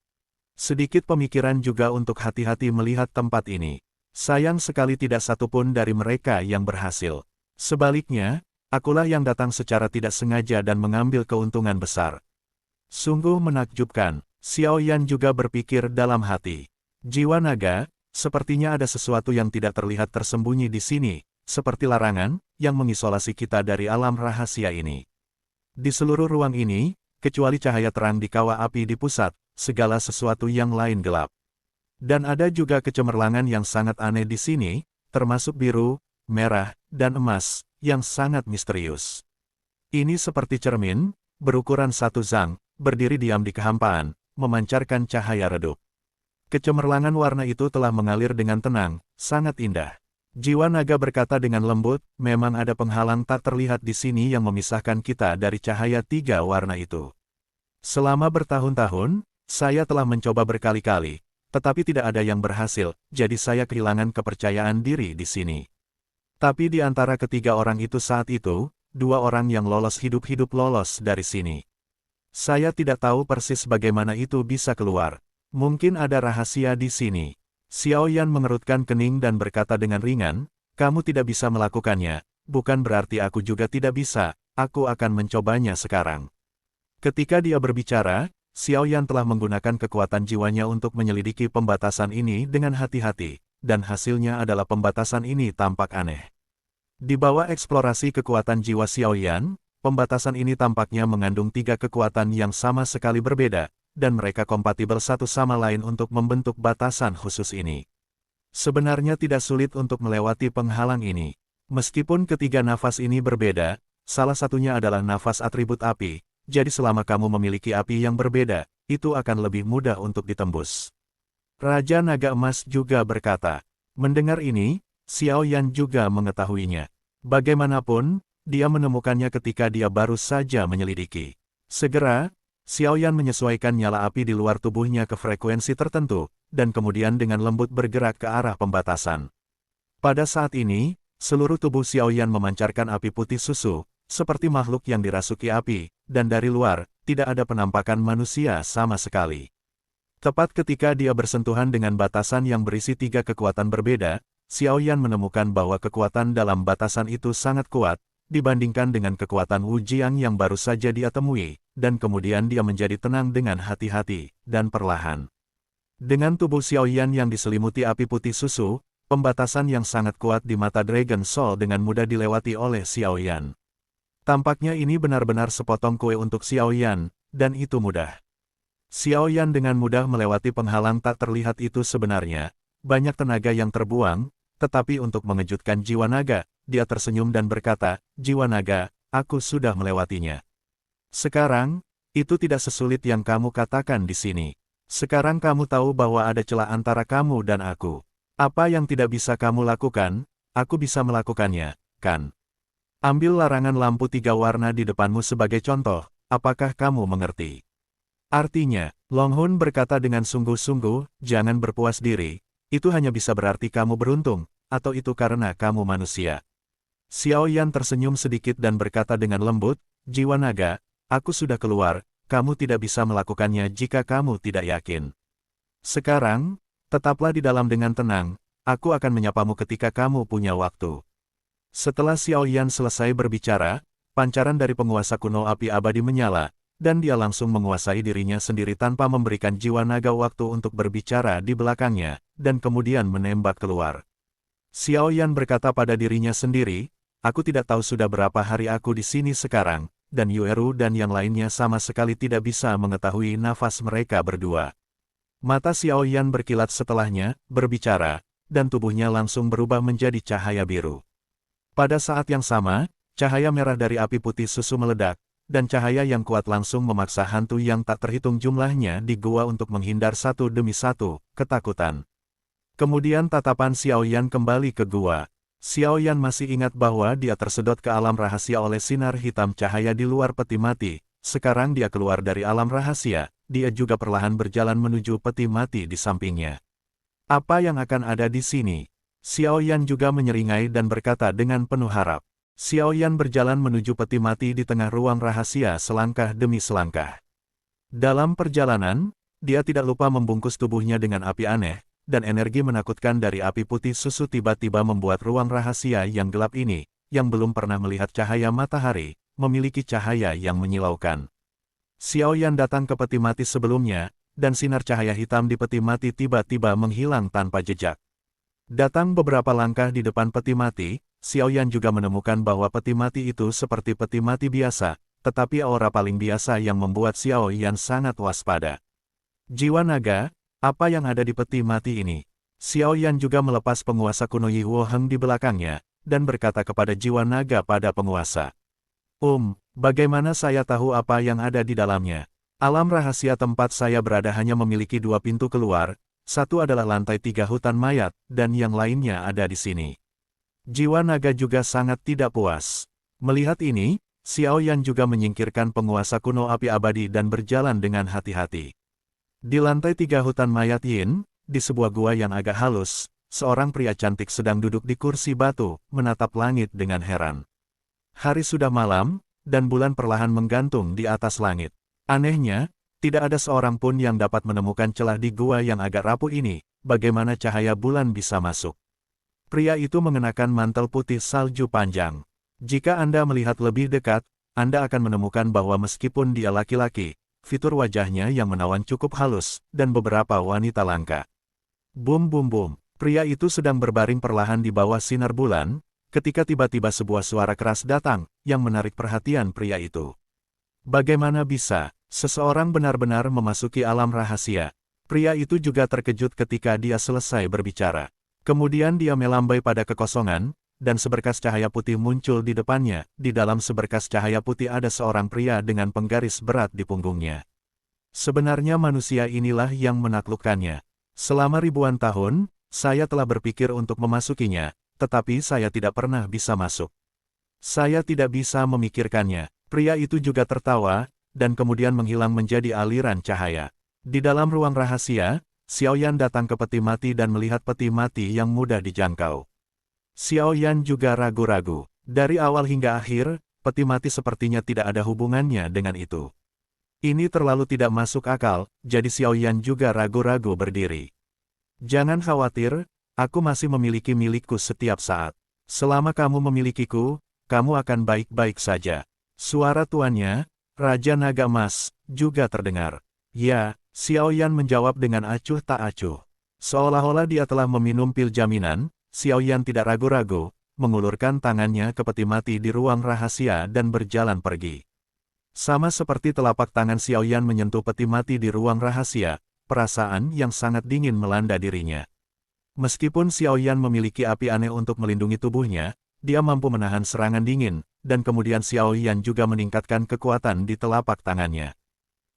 S1: Sedikit pemikiran juga untuk hati-hati melihat tempat ini. Sayang sekali tidak satupun dari mereka yang berhasil. Sebaliknya, akulah yang datang secara tidak sengaja dan mengambil keuntungan besar. Sungguh menakjubkan, Xiao Yan juga berpikir dalam hati. Jiwa naga, sepertinya ada sesuatu yang tidak terlihat tersembunyi di sini, seperti larangan, yang mengisolasi kita dari alam rahasia ini. Di seluruh ruang ini, kecuali cahaya terang di kawah api di pusat, segala sesuatu yang lain gelap. Dan ada juga kecemerlangan yang sangat aneh di sini, termasuk biru, merah, dan emas, yang sangat misterius. Ini seperti cermin, berukuran 1 zang, berdiri diam di kehampaan, memancarkan cahaya redup. Kecemerlangan warna itu telah mengalir dengan tenang, sangat indah. Jiwa naga berkata dengan lembut, memang ada penghalang tak terlihat di sini yang memisahkan kita dari cahaya tiga warna itu. Selama bertahun-tahun, saya telah mencoba berkali-kali, tetapi tidak ada yang berhasil, jadi saya kehilangan kepercayaan diri di sini. Tapi di antara ketiga orang itu saat itu, dua orang yang lolos hidup-hidup lolos dari sini. Saya tidak tahu persis bagaimana itu bisa keluar. Mungkin ada rahasia di sini. Xiao Yan mengerutkan kening dan berkata dengan ringan, kamu tidak bisa melakukannya, bukan berarti aku juga tidak bisa, aku akan mencobanya sekarang. Ketika dia berbicara, Xiao Yan telah menggunakan kekuatan jiwanya untuk menyelidiki pembatasan ini dengan hati-hati, dan hasilnya adalah pembatasan ini tampak aneh. Di bawah eksplorasi kekuatan jiwa Xiao Yan, pembatasan ini tampaknya mengandung tiga kekuatan yang sama sekali berbeda, dan mereka kompatibel satu sama lain untuk membentuk batasan khusus ini. Sebenarnya tidak sulit untuk melewati penghalang ini. Meskipun ketiga nafas ini berbeda, salah satunya adalah nafas atribut api, jadi selama kamu memiliki api yang berbeda, itu akan lebih mudah untuk ditembus. Raja Naga Emas juga berkata. Mendengar ini, Xiao Yan juga mengetahuinya. Bagaimanapun, dia menemukannya ketika dia baru saja menyelidiki. Segera, Xiao Yan menyesuaikan nyala api di luar tubuhnya ke frekuensi tertentu, dan kemudian dengan lembut bergerak ke arah pembatasan. Pada saat ini, seluruh tubuh Xiao Yan memancarkan api putih susu, seperti makhluk yang dirasuki api, dan dari luar, tidak ada penampakan manusia sama sekali. Tepat ketika dia bersentuhan dengan batasan yang berisi tiga kekuatan berbeda, Xiao Yan menemukan bahwa kekuatan dalam batasan itu sangat kuat, dibandingkan dengan kekuatan Wu Jiang yang baru saja dia temui, dan kemudian dia menjadi tenang dengan hati-hati, dan perlahan. Dengan tubuh Xiao Yan yang diselimuti api putih susu, pembatasan yang sangat kuat di mata Dragon Soul dengan mudah dilewati oleh Xiao Yan. Tampaknya ini benar-benar sepotong kue untuk Xiao Yan, dan itu mudah. Xiao Yan dengan mudah melewati penghalang tak terlihat itu sebenarnya, banyak tenaga yang terbuang, tetapi untuk mengejutkan jiwa naga, dia tersenyum dan berkata, jiwa naga, aku sudah melewatinya. Sekarang, itu tidak sesulit yang kamu katakan di sini. Sekarang kamu tahu bahwa ada celah antara kamu dan aku. Apa yang tidak bisa kamu lakukan, aku bisa melakukannya, kan? Ambil larangan lampu tiga warna di depanmu sebagai contoh, apakah kamu mengerti? Artinya, Long Hun berkata dengan sungguh-sungguh, jangan berpuas diri, itu hanya bisa berarti kamu beruntung, atau itu karena kamu manusia. Xiao Yan tersenyum sedikit dan berkata dengan lembut, jiwa naga, aku sudah keluar, kamu tidak bisa melakukannya jika kamu tidak yakin. Sekarang, tetaplah di dalam dengan tenang, aku akan menyapamu ketika kamu punya waktu. Setelah Xiao Yan selesai berbicara, pancaran dari penguasa kuno api abadi menyala, dan dia langsung menguasai dirinya sendiri tanpa memberikan jiwa naga waktu untuk berbicara di belakangnya, dan kemudian menembak keluar. Xiao Yan berkata pada dirinya sendiri, aku tidak tahu sudah berapa hari aku di sini sekarang, dan Yueru dan yang lainnya sama sekali tidak bisa mengetahui nafas mereka berdua. Mata Xiao Yan berkilat setelahnya, berbicara, dan tubuhnya langsung berubah menjadi cahaya biru. Pada saat yang sama, cahaya merah dari api putih susu meledak, dan cahaya yang kuat langsung memaksa hantu yang tak terhitung jumlahnya di gua untuk menghindar satu demi satu, ketakutan. Kemudian tatapan Xiao Yan kembali ke gua. Xiao Yan masih ingat bahwa dia tersedot ke alam rahasia oleh sinar hitam cahaya di luar peti mati. Sekarang dia keluar dari alam rahasia, dia juga perlahan berjalan menuju peti mati di sampingnya. Apa yang akan ada di sini? Xiao Yan juga menyeringai dan berkata dengan penuh harap. Xiao Yan berjalan menuju peti mati di tengah ruang rahasia selangkah demi selangkah. Dalam perjalanan, dia tidak lupa membungkus tubuhnya dengan api aneh, dan energi menakutkan dari api putih susu tiba-tiba membuat ruang rahasia yang gelap ini, yang belum pernah melihat cahaya matahari, memiliki cahaya yang menyilaukan. Xiao Yan datang ke peti mati sebelumnya, dan sinar cahaya hitam di peti mati tiba-tiba menghilang tanpa jejak. Datang beberapa langkah di depan peti mati, Xiao Yan juga menemukan bahwa peti mati itu seperti peti mati biasa, tetapi aura paling biasa yang membuat Xiao Yan sangat waspada. Jiwa naga, apa yang ada di peti mati ini? Xiao Yan juga melepas penguasa kuno Yi Wo Heng di belakangnya, dan berkata kepada jiwa naga pada penguasa. Bagaimana saya tahu apa yang ada di dalamnya? Alam rahasia tempat saya berada hanya memiliki dua pintu keluar, satu adalah lantai 3 hutan mayat, dan yang lainnya ada di sini. Jiwa naga juga sangat tidak puas. Melihat ini, Xiao Yan juga menyingkirkan penguasa kuno api abadi dan berjalan dengan hati-hati. Di lantai 3 hutan mayat Yin, di sebuah gua yang agak halus, seorang pria cantik sedang duduk di kursi batu, menatap langit dengan heran. Hari sudah malam, dan bulan perlahan menggantung di atas langit. Anehnya, tidak ada seorang pun yang dapat menemukan celah di gua yang agak rapuh ini. Bagaimana cahaya bulan bisa masuk? Pria itu mengenakan mantel putih salju panjang. Jika Anda melihat lebih dekat, Anda akan menemukan bahwa meskipun dia laki-laki, fitur wajahnya yang menawan cukup halus, dan beberapa wanita langka. Bum bum bum, pria itu sedang berbaring perlahan di bawah sinar bulan, ketika tiba-tiba sebuah suara keras datang, yang menarik perhatian pria itu. Bagaimana bisa, seseorang benar-benar memasuki alam rahasia? Pria itu juga terkejut ketika dia selesai berbicara. Kemudian dia melambai pada kekosongan, dan seberkas cahaya putih muncul di depannya. Di dalam seberkas cahaya putih ada seorang pria dengan penggaris berat di punggungnya. Sebenarnya manusia inilah yang menaklukkannya. Selama ribuan tahun, saya telah berpikir untuk memasukinya, tetapi saya tidak pernah bisa masuk. Saya tidak bisa memikirkannya. Pria itu juga tertawa, dan kemudian menghilang menjadi aliran cahaya. Di dalam ruang rahasia, Xiao Yan datang ke peti mati dan melihat peti mati yang mudah dijangkau. Xiao Yan juga ragu-ragu. Dari awal hingga akhir, peti mati sepertinya tidak ada hubungannya dengan itu. Ini terlalu tidak masuk akal, jadi Xiao Yan juga ragu-ragu berdiri. Jangan khawatir, aku masih memiliki milikku setiap saat. Selama kamu memilikiku, kamu akan baik-baik saja. Suara tuannya, Raja Naga Emas, juga terdengar. Ya, Xiao Yan menjawab dengan acuh tak acuh. Seolah-olah dia telah meminum pil jaminan, Xiao Yan tidak ragu-ragu, mengulurkan tangannya ke peti mati di ruang rahasia dan berjalan pergi. Sama seperti telapak tangan Xiao Yan menyentuh peti mati di ruang rahasia, perasaan yang sangat dingin melanda dirinya. Meskipun Xiao Yan memiliki api aneh untuk melindungi tubuhnya, dia mampu menahan serangan dingin, dan kemudian Xiao Yan juga meningkatkan kekuatan di telapak tangannya.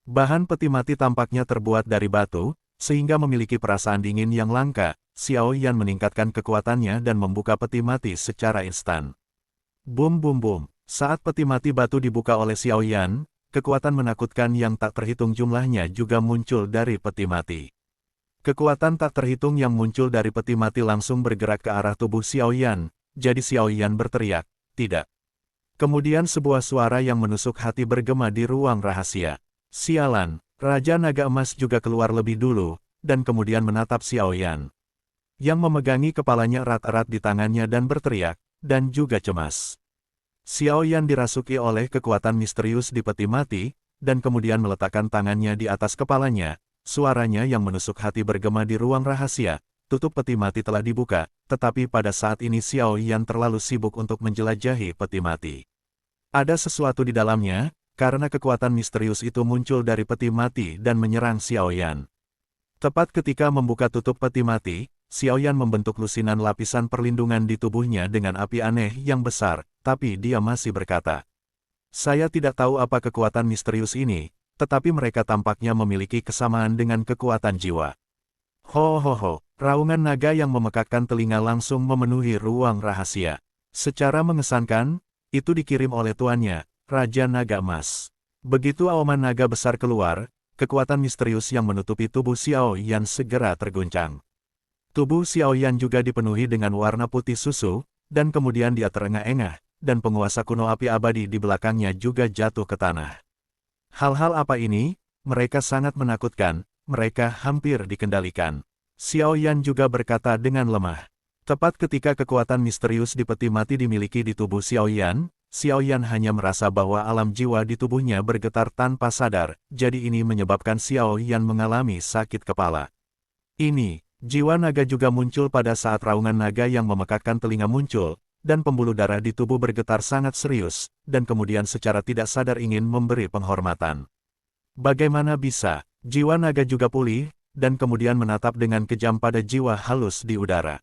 S1: Bahan peti mati tampaknya terbuat dari batu, sehingga memiliki perasaan dingin yang langka. Xiao Yan meningkatkan kekuatannya dan membuka peti mati secara instan. Bum bum bum, saat peti mati batu dibuka oleh Xiao Yan, kekuatan menakutkan yang tak terhitung jumlahnya juga muncul dari peti mati. Kekuatan tak terhitung yang muncul dari peti mati langsung bergerak ke arah tubuh Xiao Yan, jadi Xiao Yan berteriak, "Tidak!" Kemudian sebuah suara yang menusuk hati bergema di ruang rahasia. Sialan, Raja Naga Emas juga keluar lebih dulu, dan kemudian menatap Xiao Yan, yang memegangi kepalanya erat-erat di tangannya dan berteriak, dan juga cemas. Xiao Yan dirasuki oleh kekuatan misterius di peti mati, dan kemudian meletakkan tangannya di atas kepalanya. Suaranya yang menusuk hati bergema di ruang rahasia, tutup peti mati telah dibuka, tetapi pada saat ini Xiao Yan terlalu sibuk untuk menjelajahi peti mati. Ada sesuatu di dalamnya, karena kekuatan misterius itu muncul dari peti mati dan menyerang Xiao Yan. Tepat ketika membuka tutup peti mati, Xiao Yan membentuk lusinan lapisan perlindungan di tubuhnya dengan api aneh yang besar, tapi dia masih berkata, "Saya tidak tahu apa kekuatan misterius ini, tetapi mereka tampaknya memiliki kesamaan dengan kekuatan jiwa." Ho ho ho, raungan naga yang memekakkan telinga langsung memenuhi ruang rahasia. Secara mengesankan, itu dikirim oleh tuannya, Raja Naga Emas. Begitu auman naga besar keluar, kekuatan misterius yang menutupi tubuh Xiao Yan segera terguncang. Tubuh Xiao Yan juga dipenuhi dengan warna putih susu, dan kemudian dia terengah-engah, dan penguasa kuno api abadi di belakangnya juga jatuh ke tanah. Hal-hal apa ini? Mereka sangat menakutkan, mereka hampir dikendalikan. Xiao Yan juga berkata dengan lemah. Tepat ketika kekuatan misterius di peti mati dimiliki di tubuh Xiao Yan hanya merasa bahwa alam jiwa di tubuhnya bergetar tanpa sadar, jadi ini menyebabkan Xiao Yan mengalami sakit kepala. Ini, jiwa naga juga muncul pada saat raungan naga yang memekakkan telinga muncul, dan pembuluh darah di tubuh bergetar sangat serius, dan kemudian secara tidak sadar ingin memberi penghormatan. Bagaimana bisa, jiwa naga juga pulih, dan kemudian menatap dengan kejam pada jiwa halus di udara.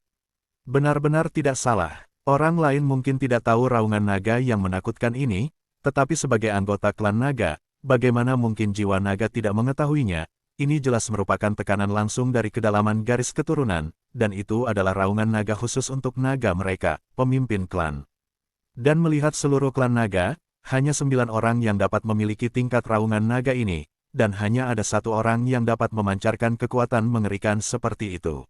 S1: Benar-benar tidak salah. Orang lain mungkin tidak tahu raungan naga yang menakutkan ini, tetapi sebagai anggota klan naga, bagaimana mungkin jiwa naga tidak mengetahuinya? Ini jelas merupakan tekanan langsung dari kedalaman garis keturunan, dan itu adalah raungan naga khusus untuk naga mereka, pemimpin klan. Dan melihat seluruh klan naga, hanya 9 orang yang dapat memiliki tingkat raungan naga ini, dan hanya ada 1 orang yang dapat memancarkan kekuatan mengerikan seperti itu.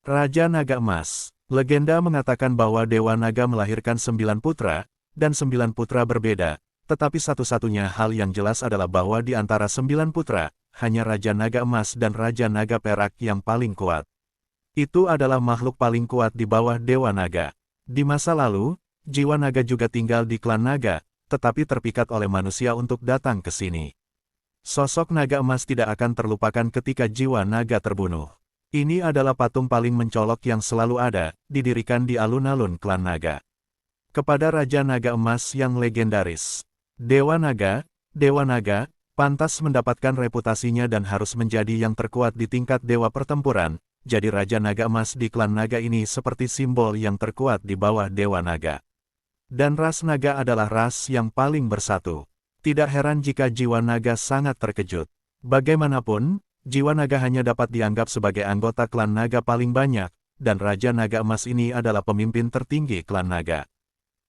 S1: Raja Naga Emas. Legenda mengatakan bahwa Dewa Naga melahirkan 9 putra, dan 9 putra berbeda, tetapi satu-satunya hal yang jelas adalah bahwa di antara 9 putra, hanya Raja Naga Emas dan Raja Naga Perak yang paling kuat. Itu adalah makhluk paling kuat di bawah Dewa Naga. Di masa lalu, jiwa naga juga tinggal di klan naga, tetapi terpikat oleh manusia untuk datang ke sini. Sosok naga emas tidak akan terlupakan ketika jiwa naga terbunuh. Ini adalah patung paling mencolok yang selalu ada, didirikan di alun-alun klan naga. Kepada Raja Naga Emas yang legendaris. Dewa Naga, pantas mendapatkan reputasinya dan harus menjadi yang terkuat di tingkat dewa pertempuran, jadi Raja Naga Emas di klan naga ini seperti simbol yang terkuat di bawah Dewa Naga. Dan ras naga adalah ras yang paling bersatu. Tidak heran jika jiwa naga sangat terkejut. Bagaimanapun, jiwa naga hanya dapat dianggap sebagai anggota klan naga paling banyak, dan Raja Naga Emas ini adalah pemimpin tertinggi klan naga.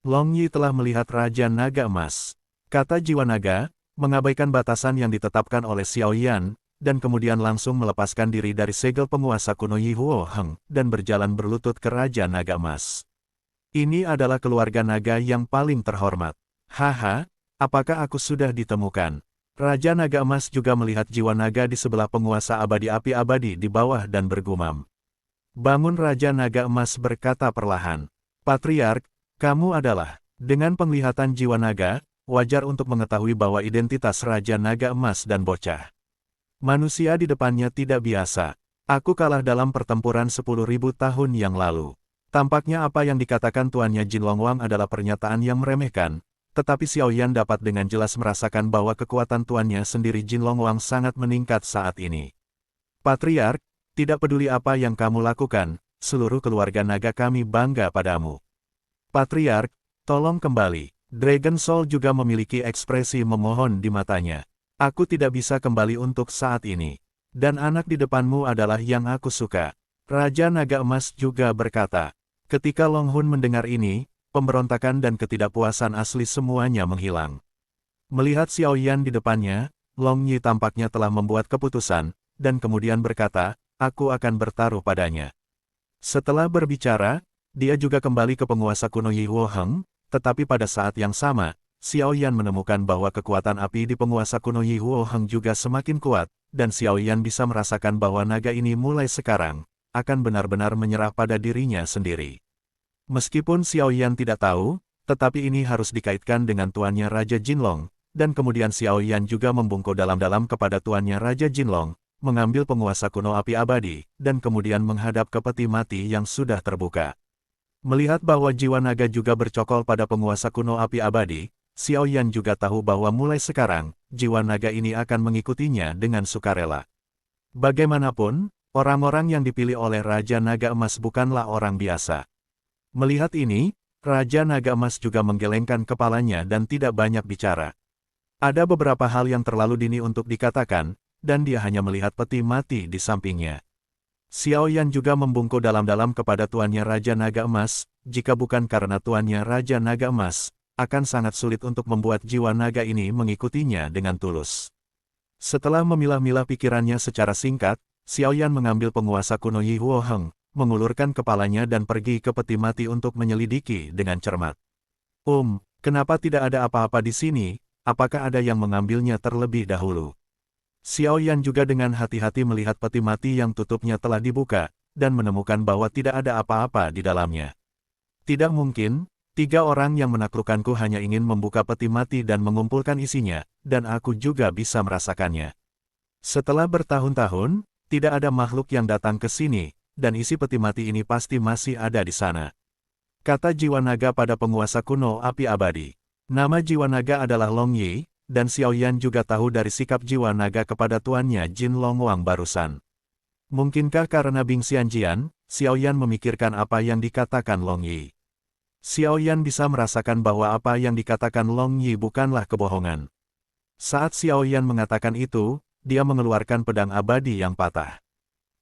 S1: Long Yi telah melihat Raja Naga Emas. Kata jiwa naga, mengabaikan batasan yang ditetapkan oleh Xiao Yan, dan kemudian langsung melepaskan diri dari segel penguasa kuno Yi Huo Heng, dan berjalan berlutut ke Raja Naga Emas. Ini adalah keluarga naga yang paling terhormat. Haha, apakah aku sudah ditemukan? Raja Naga Emas juga melihat jiwa naga di sebelah penguasa abadi api abadi di bawah dan bergumam. Bangun, Raja Naga Emas berkata perlahan. Patriark, kamu adalah. Dengan penglihatan jiwa naga, wajar untuk mengetahui bahwa identitas Raja Naga Emas dan bocah manusia di depannya tidak biasa. Aku kalah dalam pertempuran 10.000 tahun yang lalu. Tampaknya apa yang dikatakan tuannya Jin Longwang adalah pernyataan yang meremehkan, tetapi Xiao Yan dapat dengan jelas merasakan bahwa kekuatan tuannya sendiri Jin Longwang sangat meningkat saat ini. Patriark, tidak peduli apa yang kamu lakukan, seluruh keluarga naga kami bangga padamu. Patriark, tolong kembali. Dragon Soul juga memiliki ekspresi memohon di matanya. Aku tidak bisa kembali untuk saat ini. Dan anak di depanmu adalah yang aku suka. Raja Naga Emas juga berkata. Ketika Long Hun mendengar ini, pemberontakan dan ketidakpuasan asli semuanya menghilang. Melihat Xiao Yan di depannya, Long Yi tampaknya telah membuat keputusan, dan kemudian berkata, aku akan bertaruh padanya. Setelah berbicara, dia juga kembali ke penguasa kuno Yi Huo Heng, tetapi pada saat yang sama, Xiao Yan menemukan bahwa kekuatan api di penguasa kuno Yi Huo Heng juga semakin kuat, dan Xiao Yan bisa merasakan bahwa naga ini mulai sekarang akan benar-benar menyerah pada dirinya sendiri. Meskipun Xiao Yan tidak tahu, tetapi ini harus dikaitkan dengan tuannya Raja Jinlong, dan kemudian Xiao Yan juga membungkuk dalam-dalam kepada tuannya Raja Jinlong, mengambil penguasa kuno api abadi, dan kemudian menghadap ke peti mati yang sudah terbuka. Melihat bahwa jiwa naga juga bercokol pada penguasa kuno api abadi, Xiao Yan juga tahu bahwa mulai sekarang, jiwa naga ini akan mengikutinya dengan sukarela. Bagaimanapun, orang-orang yang dipilih oleh Raja Naga Emas bukanlah orang biasa. Melihat ini, Raja Naga Emas juga menggelengkan kepalanya dan tidak banyak bicara. Ada beberapa hal yang terlalu dini untuk dikatakan, dan dia hanya melihat peti mati di sampingnya. Xiao Yan juga membungkuk dalam-dalam kepada tuannya Raja Naga Emas, jika bukan karena tuannya Raja Naga Emas, akan sangat sulit untuk membuat jiwa naga ini mengikutinya dengan tulus. Setelah memilah-milah pikirannya secara singkat, Xiao Yan mengambil penguasa kuno Yi Huo Heng, mengulurkan kepalanya dan pergi ke peti mati untuk menyelidiki dengan cermat. Kenapa tidak ada apa-apa di sini? Apakah ada yang mengambilnya terlebih dahulu? Xiao Yan juga dengan hati-hati melihat peti mati yang tutupnya telah dibuka, dan menemukan bahwa tidak ada apa-apa di dalamnya. Tidak mungkin, 3 orang yang menaklukkanku hanya ingin membuka peti mati dan mengumpulkan isinya, dan aku juga bisa merasakannya. Setelah bertahun-tahun, tidak ada makhluk yang datang ke sini, dan isi peti mati ini pasti masih ada di sana. Kata jiwa naga pada penguasa kuno api abadi. Nama jiwa naga adalah Long Yi, dan Xiao Yan juga tahu dari sikap jiwa naga kepada tuannya Jin Longwang barusan. Mungkinkah karena Bing Xianjian, Xiao Yan memikirkan apa yang dikatakan Long Yi. Xiao Yan bisa merasakan bahwa apa yang dikatakan Long Yi bukanlah kebohongan. Saat Xiao Yan mengatakan itu, dia mengeluarkan pedang abadi yang patah.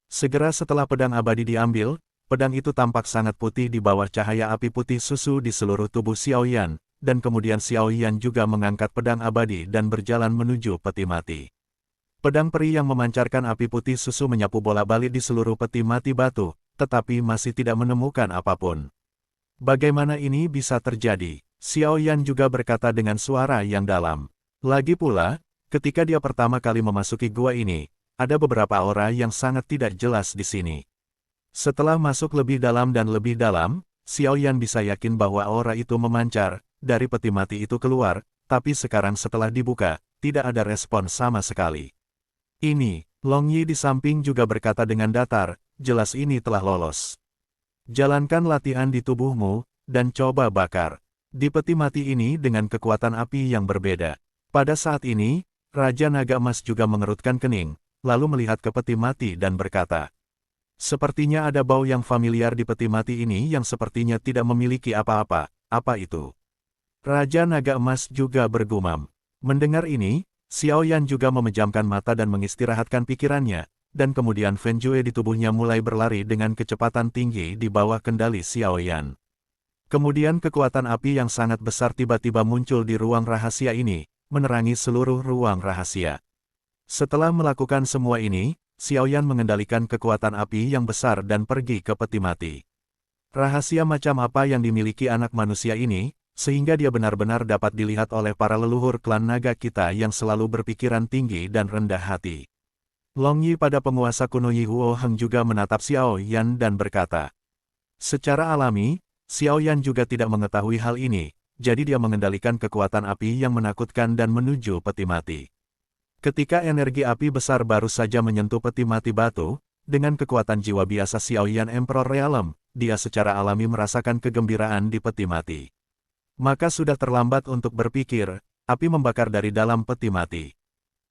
S1: Segera setelah pedang abadi diambil, pedang itu tampak sangat putih di bawah cahaya api putih susu di seluruh tubuh Xiaoyan, dan kemudian Xiaoyan juga mengangkat pedang abadi dan berjalan menuju peti mati. Pedang peri yang memancarkan api putih susu menyapu bola-balik di seluruh peti mati batu, tetapi masih tidak menemukan apapun. Bagaimana ini bisa terjadi? Xiaoyan juga berkata dengan suara yang dalam. Lagi pula, ketika dia pertama kali memasuki gua ini, ada beberapa aura yang sangat tidak jelas di sini. Setelah masuk lebih dalam dan lebih dalam, Xiaoyan bisa yakin bahwa aura itu memancar, dari peti mati itu keluar, tapi sekarang setelah dibuka, tidak ada respon sama sekali. Ini, Long Yi di samping juga berkata dengan datar, jelas ini telah lolos. Jalankan latihan di tubuhmu, dan coba bakar. Di peti mati ini dengan kekuatan api yang berbeda. Pada saat ini, Raja Naga Emas juga mengerutkan kening, lalu melihat ke peti mati dan berkata, sepertinya ada bau yang familiar di peti mati ini yang sepertinya tidak memiliki apa-apa, apa itu? Raja Naga Emas juga bergumam. Mendengar ini, Xiaoyan juga memejamkan mata dan mengistirahatkan pikirannya, dan kemudian Fen Jue di tubuhnya mulai berlari dengan kecepatan tinggi di bawah kendali Xiaoyan. Kemudian kekuatan api yang sangat besar tiba-tiba muncul di ruang rahasia ini, menerangi seluruh ruang rahasia. Setelah melakukan semua ini, Xiaoyan mengendalikan kekuatan api yang besar dan pergi ke peti mati. Rahasia macam apa yang dimiliki anak manusia ini, sehingga dia benar-benar dapat dilihat oleh para leluhur klan naga kita yang selalu berpikiran tinggi dan rendah hati. Long Yi pada penguasa kuno Yi Huo Heng juga menatap Xiaoyan dan berkata, secara alami, Xiaoyan juga tidak mengetahui hal ini, jadi dia mengendalikan kekuatan api yang menakutkan dan menuju peti mati. Ketika energi api besar baru saja menyentuh peti mati batu, dengan kekuatan jiwa biasa Xiaoyan Emperor Realm, dia secara alami merasakan kegembiraan di peti mati. Maka sudah terlambat untuk berpikir, api membakar dari dalam peti mati.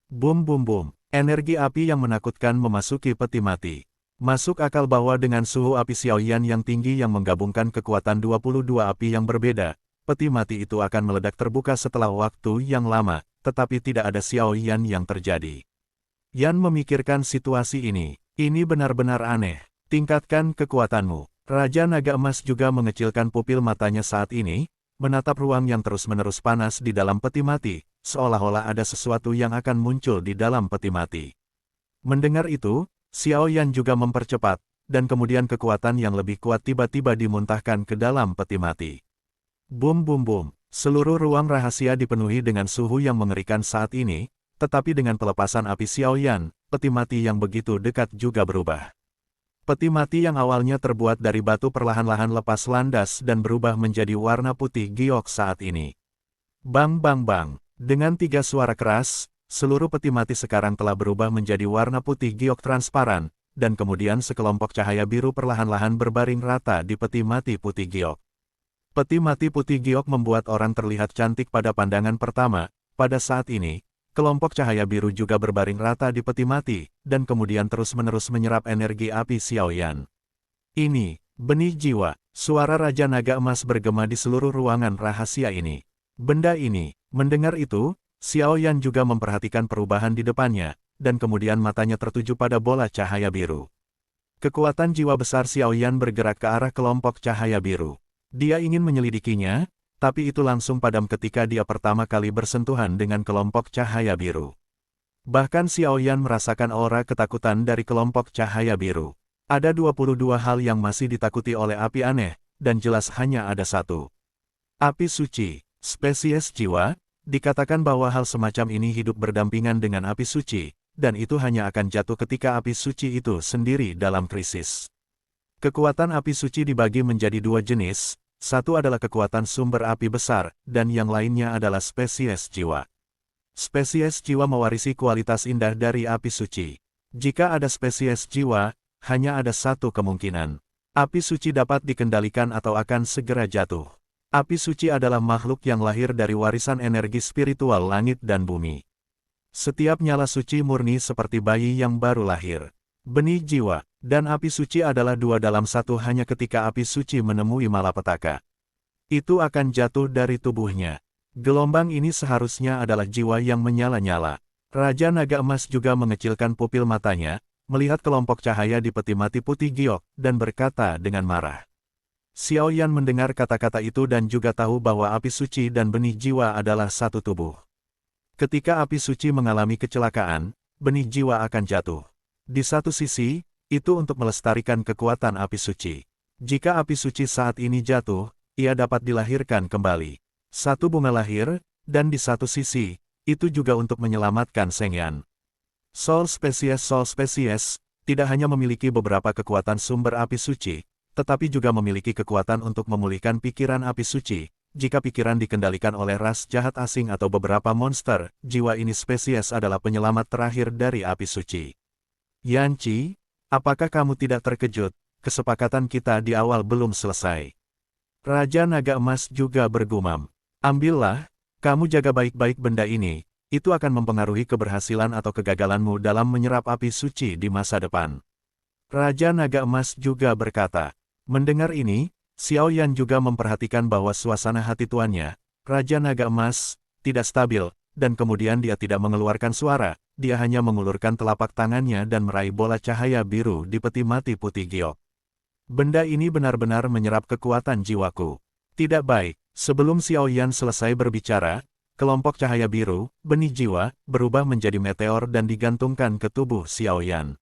S1: Bum bum bum, energi api yang menakutkan memasuki peti mati. Masuk akal bahwa dengan suhu api Xiaoyan yang tinggi yang menggabungkan kekuatan 22 api yang berbeda, peti mati itu akan meledak terbuka setelah waktu yang lama, tetapi tidak ada Xiaoyan yang terjadi. Yan memikirkan situasi ini benar-benar aneh. Tingkatkan kekuatanmu. Raja Naga Emas juga mengecilkan pupil matanya saat ini, menatap ruang yang terus-menerus panas di dalam peti mati, seolah-olah ada sesuatu yang akan muncul di dalam peti mati. Mendengar itu, Xiaoyan juga mempercepat, dan kemudian kekuatan yang lebih kuat tiba-tiba dimuntahkan ke dalam peti mati. Bum bum bum, seluruh ruang rahasia dipenuhi dengan suhu yang mengerikan saat ini, tetapi dengan pelepasan api Xiaoyan, peti mati yang begitu dekat juga berubah. Peti mati yang awalnya terbuat dari batu perlahan-lahan lepas landas dan berubah menjadi warna putih giok saat ini. Bang bang bang, dengan 3 suara keras, seluruh peti mati sekarang telah berubah menjadi warna putih giok transparan, dan kemudian sekelompok cahaya biru perlahan-lahan berbaring rata di peti mati putih giok. Peti mati putih giok membuat orang terlihat cantik pada pandangan pertama. Pada saat ini, kelompok cahaya biru juga berbaring rata di peti mati, dan kemudian terus-menerus menyerap energi api Xiaoyan. Ini, benih jiwa, suara Raja Naga Emas bergema di seluruh ruangan rahasia ini. Benda ini, mendengar itu, Xiaoyan juga memperhatikan perubahan di depannya, dan kemudian matanya tertuju pada bola cahaya biru. Kekuatan jiwa besar Xiaoyan bergerak ke arah kelompok cahaya biru. Dia ingin menyelidikinya, tapi itu langsung padam ketika dia pertama kali bersentuhan dengan kelompok cahaya biru. Bahkan Xiaoyan merasakan aura ketakutan dari kelompok cahaya biru. Ada 22 hal yang masih ditakuti oleh api aneh, dan jelas hanya ada satu. Api suci, spesies jiwa, dikatakan bahwa hal semacam ini hidup berdampingan dengan api suci, dan itu hanya akan jatuh ketika api suci itu sendiri dalam krisis. Kekuatan api suci dibagi menjadi 2 jenis. Satu adalah kekuatan sumber api besar, dan yang lainnya adalah spesies jiwa. Spesies jiwa mewarisi kualitas indah dari api suci. Jika ada spesies jiwa, hanya ada satu kemungkinan. Api suci dapat dikendalikan atau akan segera jatuh. Api suci adalah makhluk yang lahir dari warisan energi spiritual langit dan bumi. Setiap nyala suci murni seperti bayi yang baru lahir. Benih jiwa, dan api suci adalah 2 dalam 1 hanya ketika api suci menemui malapetaka. Itu akan jatuh dari tubuhnya. Gelombang ini seharusnya adalah jiwa yang menyala-nyala. Raja Naga Emas juga mengecilkan pupil matanya, melihat kelompok cahaya di peti mati putih giok, dan berkata dengan marah. Xiao Yan mendengar kata-kata itu dan juga tahu bahwa api suci dan benih jiwa adalah satu tubuh. Ketika api suci mengalami kecelakaan, benih jiwa akan jatuh. Di satu sisi, itu untuk melestarikan kekuatan api suci. Jika api suci saat ini jatuh, ia dapat dilahirkan kembali. Satu bunga lahir, dan di satu sisi, itu juga untuk menyelamatkan Sheng Yan. Soul Species tidak hanya memiliki beberapa kekuatan sumber api suci, tetapi juga memiliki kekuatan untuk memulihkan pikiran api suci. Jika pikiran dikendalikan oleh ras jahat asing atau beberapa monster, jiwa ini spesies adalah penyelamat terakhir dari api suci. Yanqi, apakah kamu tidak terkejut? Kesepakatan kita di awal belum selesai. Raja Naga Emas juga bergumam. Ambillah, kamu jaga baik-baik benda ini. Itu akan mempengaruhi keberhasilan atau kegagalanmu dalam menyerap api suci di masa depan. Raja Naga Emas juga berkata. Mendengar ini, Xiao Yan juga memperhatikan bahwa suasana hati tuannya, Raja Naga Emas, tidak stabil, dan kemudian dia tidak mengeluarkan suara, dia hanya mengulurkan telapak tangannya dan meraih bola cahaya biru di peti mati putih giok. Benda ini benar-benar menyerap kekuatan jiwaku. Tidak baik, sebelum Xiao Yan selesai berbicara, kelompok cahaya biru, benih jiwa, berubah menjadi meteor dan digantungkan ke tubuh Xiao Yan.